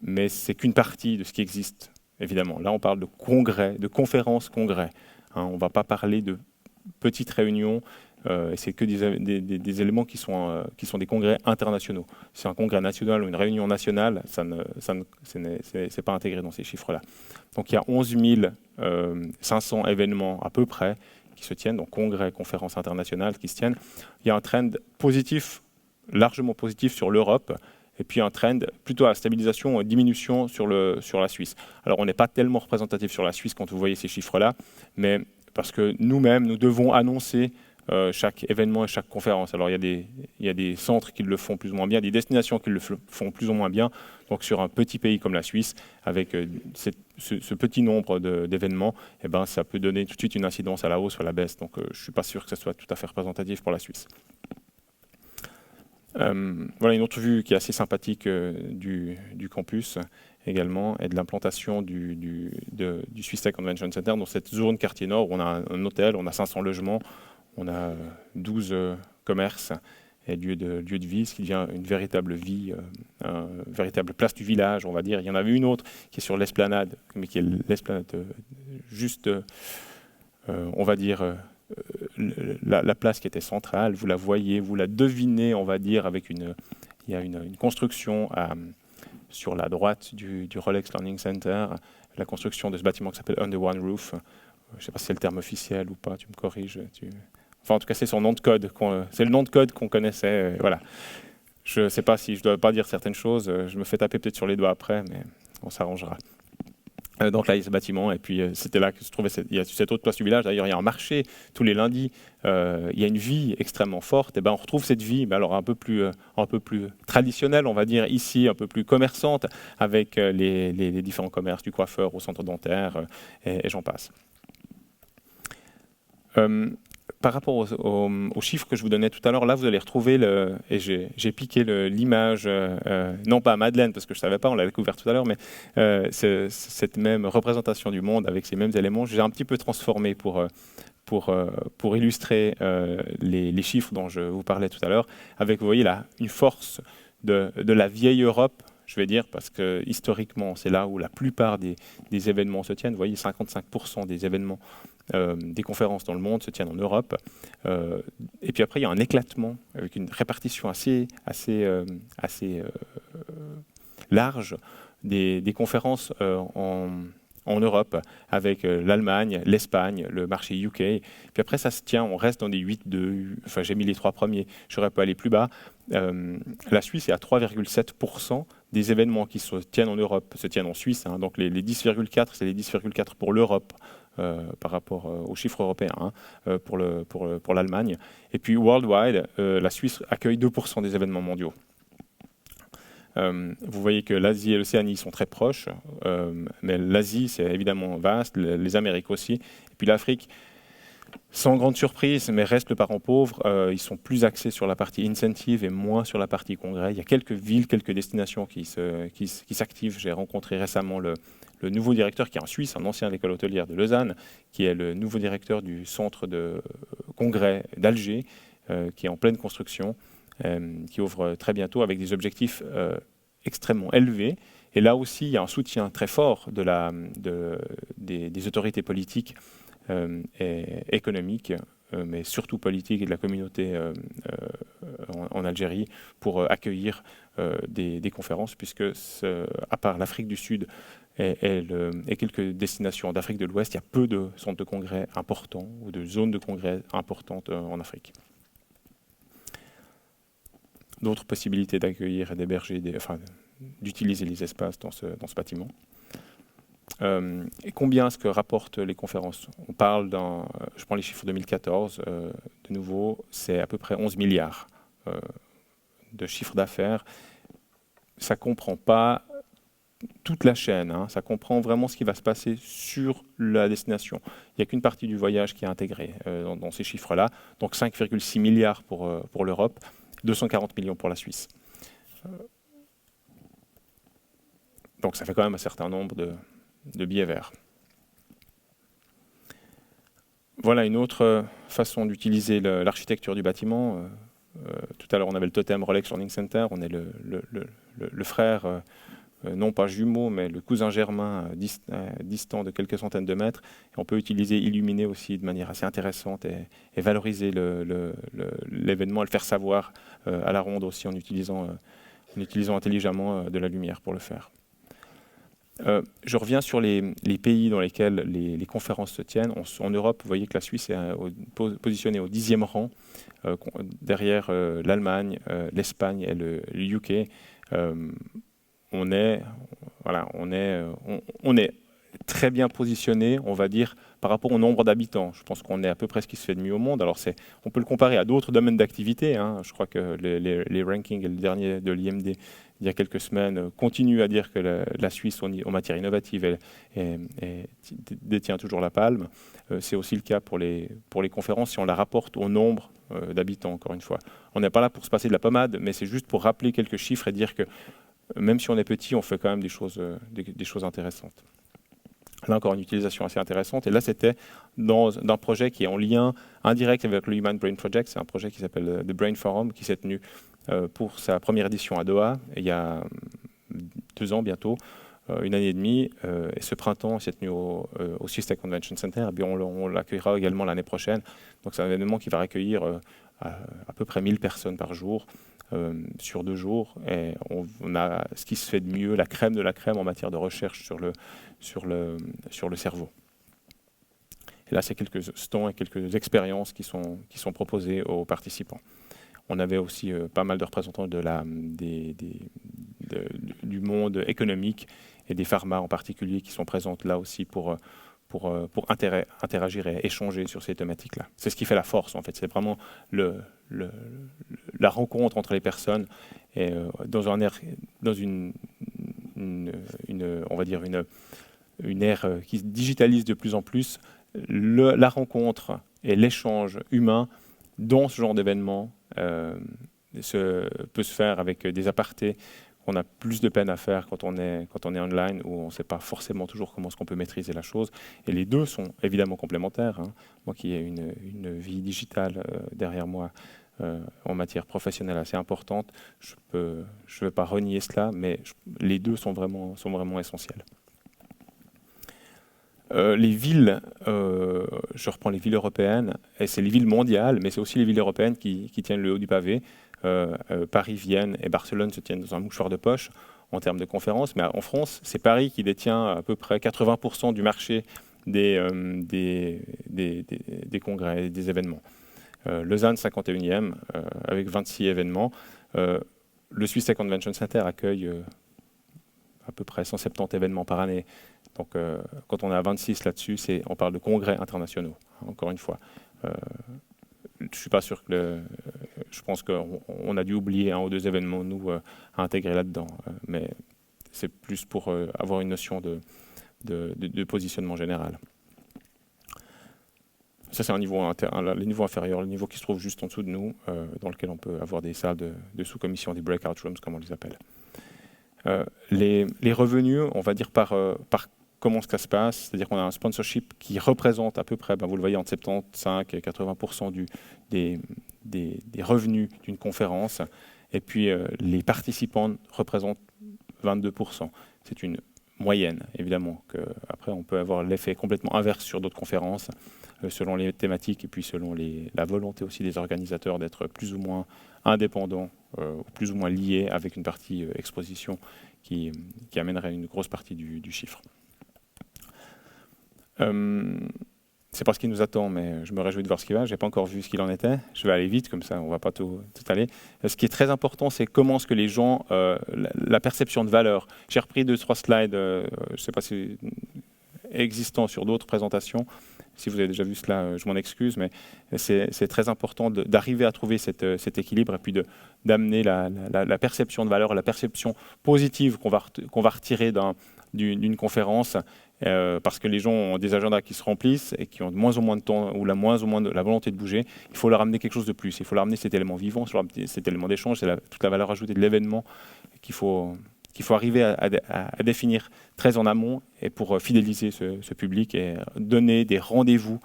mais c'est qu'une partie de ce qui existe, évidemment. Là, on parle de congrès, de conférences congrès. On ne va pas parler de petites réunions et c'est que des éléments qui sont des congrès internationaux. Si c'est un congrès national ou une réunion nationale, c'est pas intégré dans ces chiffres-là. Donc il y a 11 500 événements à peu près qui se tiennent, donc congrès, conférences internationales qui se tiennent. Il y a un trend positif, largement positif sur l'Europe, et puis un trend plutôt à la stabilisation, diminution sur la Suisse. Alors on n'est pas tellement représentatif sur la Suisse quand vous voyez ces chiffres-là, mais parce que nous-mêmes, nous devons annoncer chaque événement et chaque conférence. Alors il y a des centres qui le font plus ou moins bien, des destinations qui le font plus ou moins bien. Donc sur un petit pays comme la Suisse, avec ce petit nombre d'événements, eh ben, ça peut donner tout de suite une incidence à la hausse ou à la baisse. Donc je ne suis pas sûr que ce soit tout à fait représentatif pour la Suisse. Voilà une autre vue qui est assez sympathique du campus également, et de l'implantation du Swiss Tech Convention Center dans cette zone quartier nord où on a un hôtel, on a 500 logements, on a 12 commerces et lieux de vie, ce qui devient une véritable vie, une véritable place du village, on va dire. Il y en avait une autre qui est sur l'esplanade, mais qui est l'esplanade juste, on va dire, la place qui était centrale. Vous la voyez, vous la devinez, on va dire, il y a une construction sur la droite du Rolex Learning Center, la construction de ce bâtiment qui s'appelle Under One Roof. Je ne sais pas si c'est le terme officiel ou pas, tu me corriges. Enfin, en tout cas, c'est son nom de code. C'est le nom de code qu'on connaissait. Voilà. Je ne sais pas si je ne dois pas dire certaines choses. Je me fais taper peut-être sur les doigts après, mais on s'arrangera. Donc là, il y a ce bâtiment, et puis c'était là que se trouvait il y a cette autre place du village. D'ailleurs, il y a un marché tous les lundis. Il y a une vie extrêmement forte. Et ben, on retrouve cette vie, mais alors un peu plus traditionnelle, on va dire ici, un peu plus commerçante, avec les différents commerces, du coiffeur au centre dentaire, et j'en passe. Par rapport aux chiffres que je vous donnais tout à l'heure, là vous allez retrouver, et j'ai piqué l'image, non pas à Madeleine parce que je ne savais pas, on l'a découvert tout à l'heure, mais cette même représentation du monde avec ces mêmes éléments, j'ai un petit peu transformé pour illustrer les chiffres dont je vous parlais tout à l'heure, avec, vous voyez là, une force de la vieille Europe, je vais dire, parce que historiquement, c'est là où la plupart des événements se tiennent. Vous voyez, 55% des événements, des conférences dans le monde se tiennent en Europe. Et puis après, il y a un éclatement avec une répartition assez large des conférences en Europe, avec l'Allemagne, l'Espagne, le marché UK. Puis après, ça se tient, on reste dans des 8-2, enfin j'ai mis les 3 premiers, j'aurais pu aller plus bas. La Suisse est à 3,7% des événements qui se tiennent en Europe, se tiennent en Suisse. Hein, donc les 10,4, c'est les 10,4 pour l'Europe par rapport aux chiffres européens, pour l'Allemagne. Et puis worldwide, la Suisse accueille 2% des événements mondiaux. Vous voyez que l'Asie et l'Océanie sont très proches, mais l'Asie c'est évidemment vaste, les Amériques aussi, et puis l'Afrique, sans grande surprise, mais reste le parent pauvre. Ils sont plus axés sur la partie incentive et moins sur la partie congrès. Il y a quelques villes, quelques destinations qui s'activent. J'ai rencontré récemment le nouveau directeur, qui est en Suisse, un ancien de l'école hôtelière de Lausanne, qui est le nouveau directeur du centre de congrès d'Alger, qui est en pleine construction, qui ouvre très bientôt avec des objectifs extrêmement élevés. Et là aussi, il y a un soutien très fort des autorités politiques et économiques, mais surtout politiques, et de la communauté en Algérie, pour accueillir des conférences, puisque à part l'Afrique du Sud et quelques destinations d'Afrique de l'Ouest, il y a peu de centres de congrès importants ou de zones de congrès importantes en Afrique. D'autres possibilités d'accueillir et d'héberger, d'utiliser les espaces dans ce bâtiment. Et combien est-ce que rapportent les conférences? On parle je prends les chiffres 2014, de nouveau, c'est à peu près 11 milliards de chiffre d'affaires. Ça ne comprend pas toute la chaîne, hein. Ça comprend vraiment ce qui va se passer sur la destination. Il n'y a qu'une partie du voyage qui est intégrée dans ces chiffres-là, donc 5,6 milliards pour l'Europe, 240 millions pour la Suisse. Donc ça fait quand même un certain nombre de billets verts. Voilà une autre façon d'utiliser l'architecture du bâtiment. Tout à l'heure, on avait le totem Rolex Learning Center. On est le frère non pas jumeaux, mais le cousin germain distant de quelques centaines de mètres. Et on peut illuminer aussi de manière assez intéressante et valoriser l'événement et le faire savoir à la ronde aussi en utilisant intelligemment de la lumière pour le faire. Je reviens sur les pays dans lesquels les conférences se tiennent. En Europe, vous voyez que la Suisse est positionnée au 10e rang, derrière l'Allemagne, l'Espagne et le UK. On est très bien positionné, on va dire, par rapport au nombre d'habitants. Je pense qu'on est à peu près ce qui se fait de mieux au monde. Alors on peut le comparer à d'autres domaines d'activité. Je crois que les rankings, le dernier de l'IMD, il y a quelques semaines, continue à dire que la Suisse, en matière innovative, détient toujours la palme. C'est aussi le cas pour les conférences, si on la rapporte au nombre d'habitants, encore une fois. On n'est pas là pour se passer de la pommade, mais c'est juste pour rappeler quelques chiffres et dire que même si on est petit, on fait quand même des choses intéressantes. Là encore, une utilisation assez intéressante. Et là, c'était dans un projet qui est en lien indirect avec le Human Brain Project. C'est un projet qui s'appelle The Brain Forum, qui s'est tenu pour sa première édition à Doha, il y a 2 ans bientôt, 1 année et demie. Et ce printemps, il s'est tenu au Swiss Tech Convention Center. Et bien, on l'accueillera également l'année prochaine. Donc, c'est un événement qui va accueillir à peu près 1000 personnes par jour. Sur 2 jours, et on a ce qui se fait de mieux, la crème de la crème en matière de recherche sur le cerveau. Et là, c'est quelques stands et quelques expériences qui sont proposées aux participants. On avait aussi pas mal de représentants du monde économique et des pharma en particulier qui sont présentes là aussi pour interagir et échanger sur ces thématiques-là. C'est ce qui fait la force, en fait. C'est vraiment la rencontre entre les personnes et dans une ère qui se digitalise de plus en plus. La rencontre et l'échange humain dans ce genre d'événement peut se faire avec des apartés. On a plus de peine à faire quand on est online, où on ne sait pas forcément toujours comment est-ce qu'on peut maîtriser la chose. Et les deux sont évidemment complémentaires. Moi qui ai une vie digitale derrière moi en matière professionnelle assez importante, je ne veux pas renier cela, mais les deux sont vraiment essentiels. Les villes, je reprends les villes européennes, et c'est les villes mondiales, mais c'est aussi les villes européennes qui tiennent le haut du pavé. Paris, Vienne et Barcelone se tiennent dans un mouchoir de poche en termes de conférences, mais en France, c'est Paris qui détient à peu près 80% du marché des congrès et des événements. Lausanne, 51e, avec 26 événements. Le Swiss Tech Convention Center accueille à peu près 170 événements par année. Donc, quand on est à 26 là-dessus, on parle de congrès internationaux, encore une fois. Je ne suis pas sûr je pense qu'on a dû oublier 1 ou 2 événements, nous, à intégrer là-dedans. Mais c'est plus pour avoir une notion de positionnement général. Ça, c'est un niveau le niveau inférieur, le niveau qui se trouve juste en dessous de nous, dans lequel on peut avoir des salles de sous-commission, des breakout rooms, comme on les appelle. Les revenus, on va dire par comment ça se passe, c'est-à-dire qu'on a un sponsorship qui représente à peu près, vous le voyez, entre 75 et 80% des revenus d'une conférence, et puis les participants représentent 22%. C'est une moyenne, évidemment, après on peut avoir l'effet complètement inverse sur d'autres conférences, selon les thématiques et puis selon la volonté aussi des organisateurs d'être plus ou moins indépendants, plus ou moins liés avec une partie exposition qui amènerait une grosse partie du chiffre. C'est pas ce qui nous attend, mais je me réjouis de voir ce qui va. Je n'ai pas encore vu ce qu'il en était. Je vais aller vite, comme ça, on ne va pas tout aller. Ce qui est très important, c'est comment est-ce que les gens, la perception de valeur. J'ai repris 2-3 slides, je ne sais pas si existants sur d'autres présentations. Si vous avez déjà vu cela, je m'en excuse, mais c'est très important d'arriver à trouver cet équilibre et puis d'amener la perception de valeur, la perception positive qu'on va retirer d'une conférence, parce que les gens ont des agendas qui se remplissent et qui ont de moins en moins de temps ou la volonté de bouger. Il faut leur amener quelque chose de plus. Il faut leur amener cet élément vivant, cet élément d'échange, c'est toute la valeur ajoutée de l'événement qu'il faut arriver à définir très en amont et pour fidéliser ce public et donner des rendez-vous,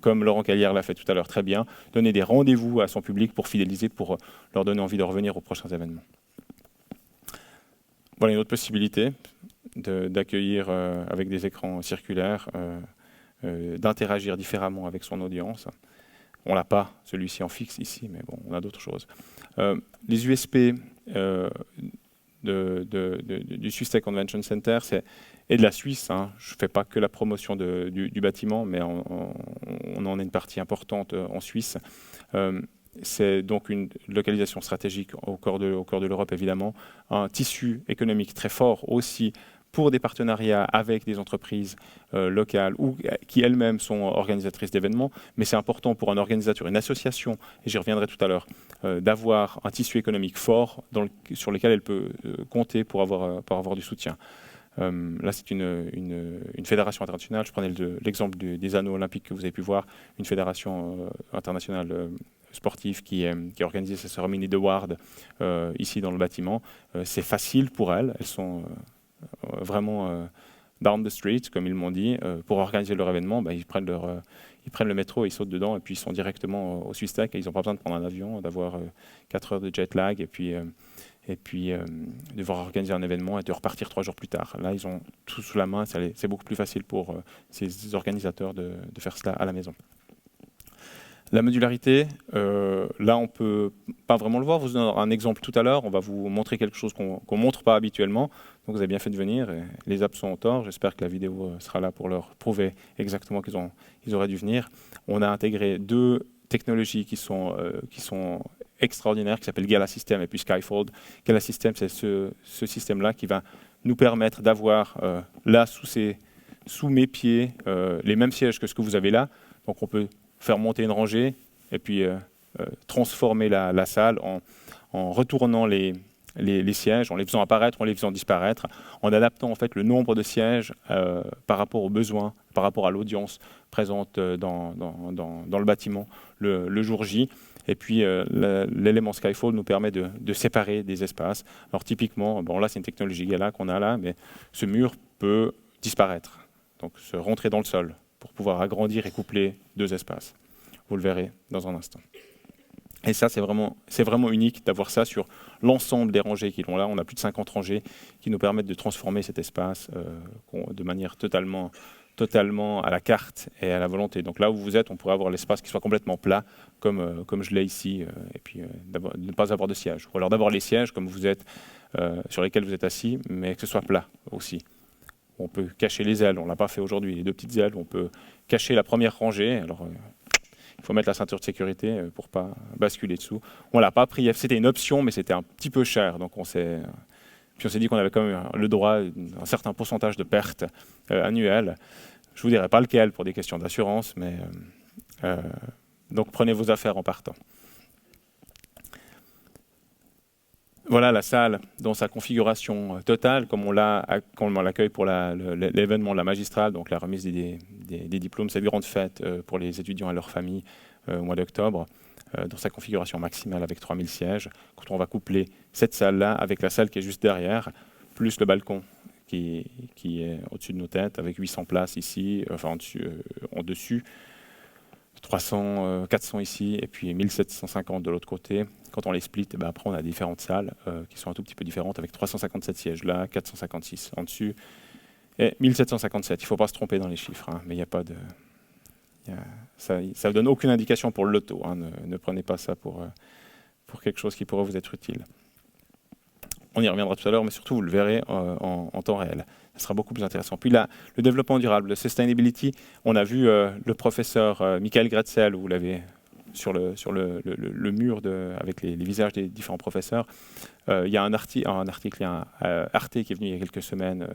comme Laurent Callière l'a fait tout à l'heure très bien, donner des rendez-vous à son public pour fidéliser, pour leur donner envie de revenir aux prochains événements. Voilà une autre possibilité d'accueillir avec des écrans circulaires, d'interagir différemment avec son audience. On l'a pas, celui-ci en fixe ici, mais bon, on a d'autres choses. Les USP du Swiss Tech Convention Center et de la Suisse, hein. Je ne fais pas que la promotion du bâtiment, mais on en est une partie importante en Suisse. C'est donc une localisation stratégique au cœur de l'Europe, évidemment, un tissu économique très fort aussi pour des partenariats avec des entreprises locales ou qui elles-mêmes sont organisatrices d'événements, mais c'est important pour un organisateur, une association, et j'y reviendrai tout à l'heure, d'avoir un tissu économique fort sur lequel elle peut compter pour avoir du soutien. Là, c'est une fédération internationale. Je prenais l'exemple des anneaux olympiques que vous avez pu voir, une fédération internationale sportive qui a organisé sa cérémonie d'award ici dans le bâtiment. C'est facile pour elles. Elles sont vraiment down the street, comme ils m'ont dit. Pour organiser leur événement, ils prennent le métro, ils sautent dedans et puis ils sont directement au Swiss Tech et ils n'ont pas besoin de prendre un avion, d'avoir 4 heures de jet lag et puis devoir organiser un événement et de repartir 3 jours plus tard. Là, ils ont tout sous la main. C'est beaucoup plus facile pour ces organisateurs de faire cela à la maison. La modularité, là, on ne peut pas vraiment le voir. Vous en aurez un exemple tout à l'heure. On va vous montrer quelque chose qu'on ne montre pas habituellement. Donc, vous avez bien fait de venir. Et les absents ont tort. J'espère que la vidéo sera là pour leur prouver exactement qu'ils auraient dû venir. On a intégré 2 technologies qui sont extraordinaires, qui s'appellent Gala System et puis Skyfold. Gala System, c'est ce système-là qui va nous permettre d'avoir là, sous mes pieds, les mêmes sièges que ce que vous avez là. Donc, on peut faire monter une rangée et puis transformer la salle en retournant les sièges, en les faisant apparaître, en les faisant disparaître, en adaptant en fait le nombre de sièges par rapport aux besoins, par rapport à l'audience présente dans le bâtiment le jour J. Et puis l'élément Skyfold nous permet de séparer des espaces. Alors typiquement, bon là c'est une technologie Gala qu'on a là, mais ce mur peut disparaître, donc se rentrer dans le sol, pour pouvoir agrandir et coupler 2 espaces. Vous le verrez dans un instant. Et ça, c'est vraiment unique d'avoir ça sur l'ensemble des rangées qui l'ont là. On a plus de 50 rangées qui nous permettent de transformer cet espace de manière totalement à la carte et à la volonté. Donc là où vous êtes, on pourrait avoir l'espace qui soit complètement plat, comme je l'ai ici, et puis de ne pas avoir de siège. Ou alors d'avoir les sièges comme vous êtes, sur lesquels vous êtes assis, mais que ce soit plat aussi. On peut cacher les ailes, on ne l'a pas fait aujourd'hui, les 2 petites ailes, on peut cacher la première rangée. Alors, il faut mettre la ceinture de sécurité pour ne pas basculer dessous. On ne l'a pas pris, c'était une option, mais c'était un petit peu cher. Donc on s'est dit qu'on avait quand même le droit à un certain pourcentage de pertes annuelles. Je ne vous dirai pas lequel pour des questions d'assurance, mais donc prenez vos affaires en partant. Voilà la salle dans sa configuration totale, comme on l'accueille pour l'événement de la magistrale, donc la remise des diplômes, cette grande fête pour les étudiants et leurs familles au mois d'octobre, dans sa configuration maximale avec 3000 sièges. Quand on va coupler cette salle-là avec la salle qui est juste derrière, plus le balcon qui est au-dessus de nos têtes, avec 800 places ici, enfin en dessus, 300, 400 ici, et puis 1750 de l'autre côté. Quand on les split, après on a différentes salles qui sont un tout petit peu différentes, avec 357 sièges là, 456 en dessus, et 1757. Il ne faut pas se tromper dans les chiffres, hein, mais il n'y a pas de... ça ne donne aucune indication pour le loto. Hein, ne prenez pas ça pour quelque chose qui pourrait vous être utile. On y reviendra tout à l'heure, mais surtout vous le verrez en temps réel. Ça sera beaucoup plus intéressant. Puis là, le développement durable, le sustainability, on a vu le professeur Michael Gretzel, vous l'avez sur le mur avec les visages des différents professeurs. Il y a un article, Arte qui est venu il y a quelques semaines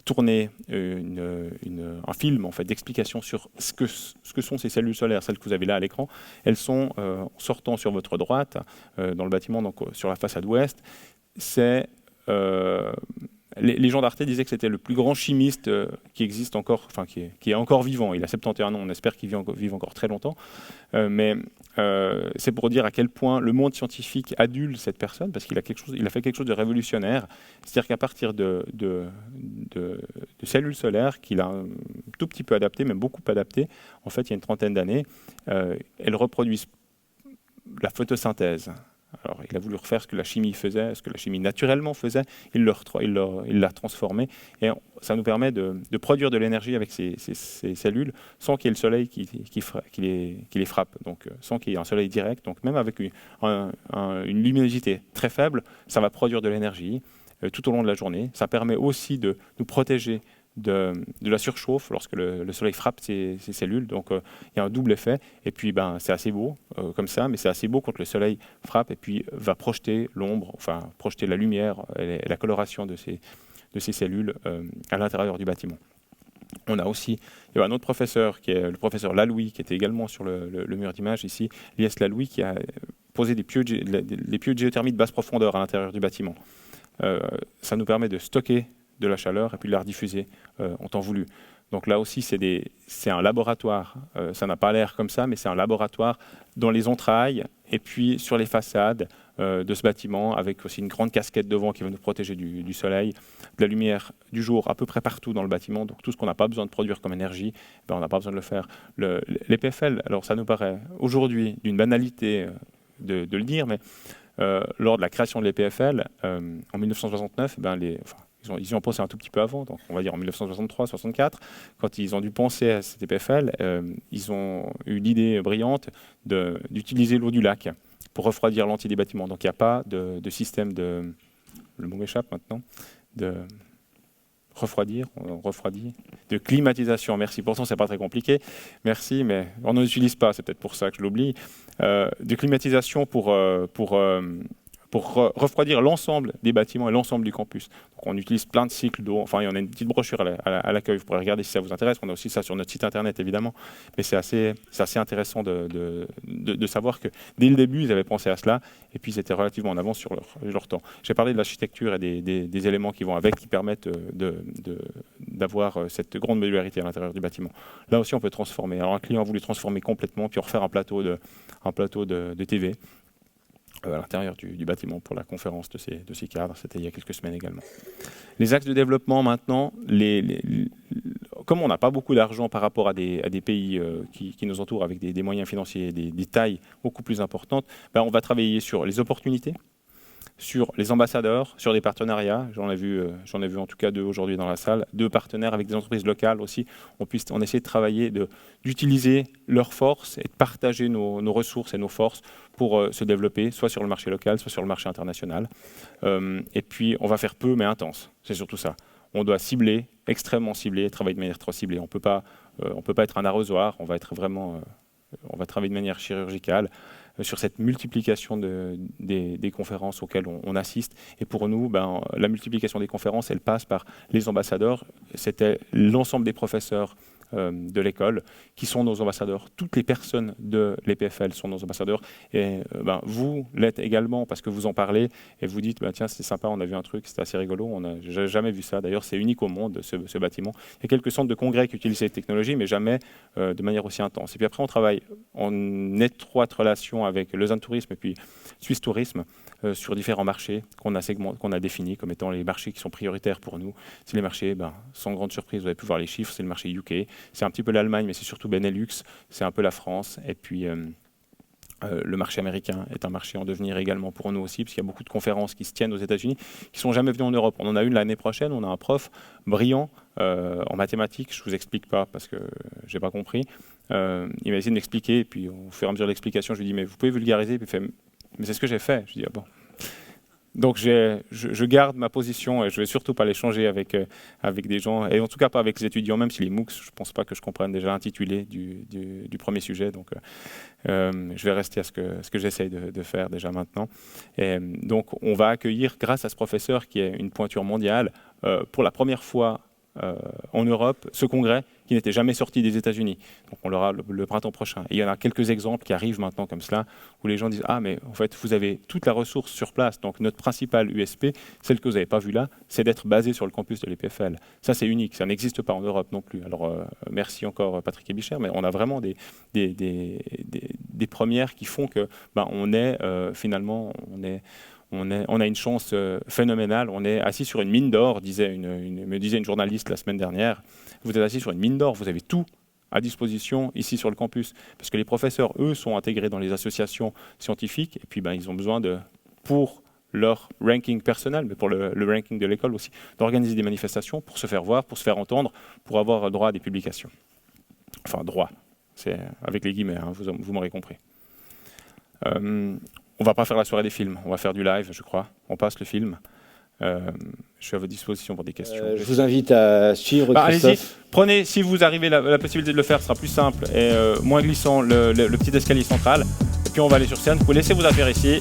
tourner un film en fait, d'explication sur ce que sont ces cellules solaires, celles que vous avez là à l'écran. Elles sont, en sortant sur votre droite, dans le bâtiment, donc sur la façade ouest, c'est... Les gens d'Arte disaient que c'était le plus grand chimiste qui existe encore, enfin qui est encore vivant. Il a 71 ans, on espère qu'il vive encore très longtemps. Mais c'est pour dire à quel point le monde scientifique adule cette personne, parce qu'il a fait quelque chose de révolutionnaire. C'est-à-dire qu'à partir de cellules solaires qu'il a un tout petit peu adaptées, même beaucoup adaptées, en fait, il y a une trentaine d'années, elles reproduisent la photosynthèse. Alors, Il a voulu refaire ce que la chimie faisait, ce que la chimie naturellement faisait. Il l'a transformé. Et ça nous permet de produire de l'énergie avec ces cellules sans qu'il y ait le soleil qui les frappe, donc sans qu'il y ait un soleil direct. Donc même avec une luminosité très faible, ça va produire de l'énergie tout au long de la journée. Ça permet aussi de nous protéger de la surchauffe lorsque le soleil frappe ces cellules. Donc il y a un double effet. Et puis c'est assez beau comme ça, mais c'est assez beau quand le soleil frappe et puis va projeter l'ombre, enfin projeter la lumière et la coloration de ces cellules à l'intérieur du bâtiment. Il y a un autre professeur, qui est le professeur Lalouis, qui était également sur le mur d'image ici, Lies Lalouis, qui a posé les pieux de géothermie de basse profondeur à l'intérieur du bâtiment. Ça nous permet de stocker de la chaleur et puis de la rediffuser en temps voulu. Donc là aussi, c'est un laboratoire. Ça n'a pas l'air comme ça, mais c'est un laboratoire dans les entrailles et puis sur les façades de ce bâtiment, avec aussi une grande casquette devant qui va nous protéger du soleil, de la lumière du jour à peu près partout dans le bâtiment. Donc tout ce qu'on n'a pas besoin de produire comme énergie, on n'a pas besoin de le faire. Les PFL, alors ça nous paraît aujourd'hui d'une banalité de le dire, mais lors de la création de l'EPFL, en 1969, ils y ont pensé un tout petit peu avant, donc on va dire en 1963-64, quand ils ont dû penser à cette EPFL, ils ont eu l'idée brillante d'utiliser l'eau du lac pour refroidir l'entier des bâtiments. Donc il n'y a pas de système le mot m'échappe maintenant, de refroidir, on refroidit, de climatisation, merci, pourtant c'est pas très compliqué, merci, mais on n'en utilise pas, c'est peut-être pour ça que je l'oublie, de climatisation pour refroidir l'ensemble des bâtiments et l'ensemble du campus. Donc on utilise plein de cycles d'eau. Enfin, il y en a une petite brochure à l'accueil. Vous pourrez regarder si ça vous intéresse. On a aussi ça sur notre site internet, évidemment. Mais c'est assez intéressant de savoir que dès le début, ils avaient pensé à cela et puis ils étaient relativement en avance sur leur temps. J'ai parlé de l'architecture et des éléments qui vont avec, qui permettent d'avoir cette grande modularité à l'intérieur du bâtiment. Là aussi, on peut transformer. Alors un client a voulu transformer complètement, puis refaire un plateau de TV à l'intérieur du bâtiment pour la conférence de ces cadres. C'était il y a quelques semaines également. Les axes de développement maintenant, comme on n'a pas beaucoup d'argent par rapport à des pays qui nous entourent avec des moyens financiers, des tailles beaucoup plus importantes, on va travailler sur les opportunités, sur les ambassadeurs, sur des partenariats. J'en ai vu en tout cas 2 aujourd'hui dans la salle, 2 partenaires avec des entreprises locales aussi. On essaie de travailler, d'utiliser leurs forces et de partager nos ressources et nos forces pour se développer, soit sur le marché local, soit sur le marché international. Et puis, on va faire peu, mais intense. C'est surtout ça. On doit cibler, extrêmement cibler, travailler de manière trop ciblée. On peut pas être un arrosoir. On va travailler de manière chirurgicale sur cette multiplication des conférences auxquelles on assiste. Et pour nous, la multiplication des conférences, elle passe par les ambassadeurs. C'était l'ensemble des professeurs de l'école qui sont nos ambassadeurs. Toutes les personnes de l'EPFL sont nos ambassadeurs. Et vous l'êtes également parce que vous en parlez et vous dites tiens, c'est sympa, on a vu un truc, c'était assez rigolo. J'ai jamais vu ça. D'ailleurs, c'est unique au monde, ce bâtiment. Il y a quelques centres de congrès qui utilisent cette technologie, mais jamais de manière aussi intense. Et puis après, on travaille en étroite relation avec Lausanne Tourisme et puis Suisse Tourisme sur différents marchés qu'on a définis comme étant les marchés qui sont prioritaires pour nous. C'est les marchés, sans grande surprise, vous avez pu voir les chiffres, c'est le marché UK, c'est un petit peu l'Allemagne, mais c'est surtout Benelux, c'est un peu la France, et puis le marché américain est un marché en devenir également pour nous aussi, parce qu'il y a beaucoup de conférences qui se tiennent aux États-Unis, qui ne sont jamais venues en Europe. On en a une l'année prochaine, on a un prof brillant en mathématiques, je ne vous explique pas parce que je n'ai pas compris. Il m'a essayé de m'expliquer, et puis au fur et à mesure de l'explication, je lui ai dit, mais vous pouvez vulgariser, puis il fait, mais c'est ce que j'ai fait. Je dis, ah bon. Donc je garde ma position et je ne vais surtout pas l'échanger avec des gens, et en tout cas pas avec les étudiants, même si les MOOCs, je ne pense pas que je comprenne déjà l'intitulé du premier sujet. Donc je vais rester à ce que j'essaye de faire déjà maintenant. Et donc on va accueillir, grâce à ce professeur qui est une pointure mondiale, pour la première fois en Europe, ce congrès qui n'était jamais sorti des États-Unis. Donc on l'aura le printemps prochain. Et il y en a quelques exemples qui arrivent maintenant comme cela, où les gens disent « Ah, mais en fait, vous avez toute la ressource sur place. Donc notre principale USP, celle que vous n'avez pas vue là, c'est d'être basé sur le campus de l'EPFL. Ça, c'est unique. Ça n'existe pas en Europe non plus. Alors, merci encore Patrick Ebicher, mais on a vraiment des premières qui font que on est finalement... On a une chance phénoménale. On est assis sur une mine d'or, me disait une journaliste la semaine dernière. Vous êtes assis sur une mine d'or, vous avez tout à disposition ici sur le campus. Parce que les professeurs, eux, sont intégrés dans les associations scientifiques et puis ils ont besoin de pour leur ranking personnel, mais pour le ranking de l'école aussi, d'organiser des manifestations pour se faire voir, pour se faire entendre, pour avoir droit à des publications. Enfin, droit, c'est avec les guillemets, hein, vous m'aurez compris. On ne va pas faire la soirée des films, on va faire du live, je crois. On passe le film. Je suis à votre disposition pour des questions. Je vous invite à suivre Christophe. Allez-y, prenez, si vous arrivez la possibilité de le faire, ce sera plus simple et moins glissant, le petit escalier central. Et puis on va aller sur scène. Vous pouvez laisser vos affaires ici.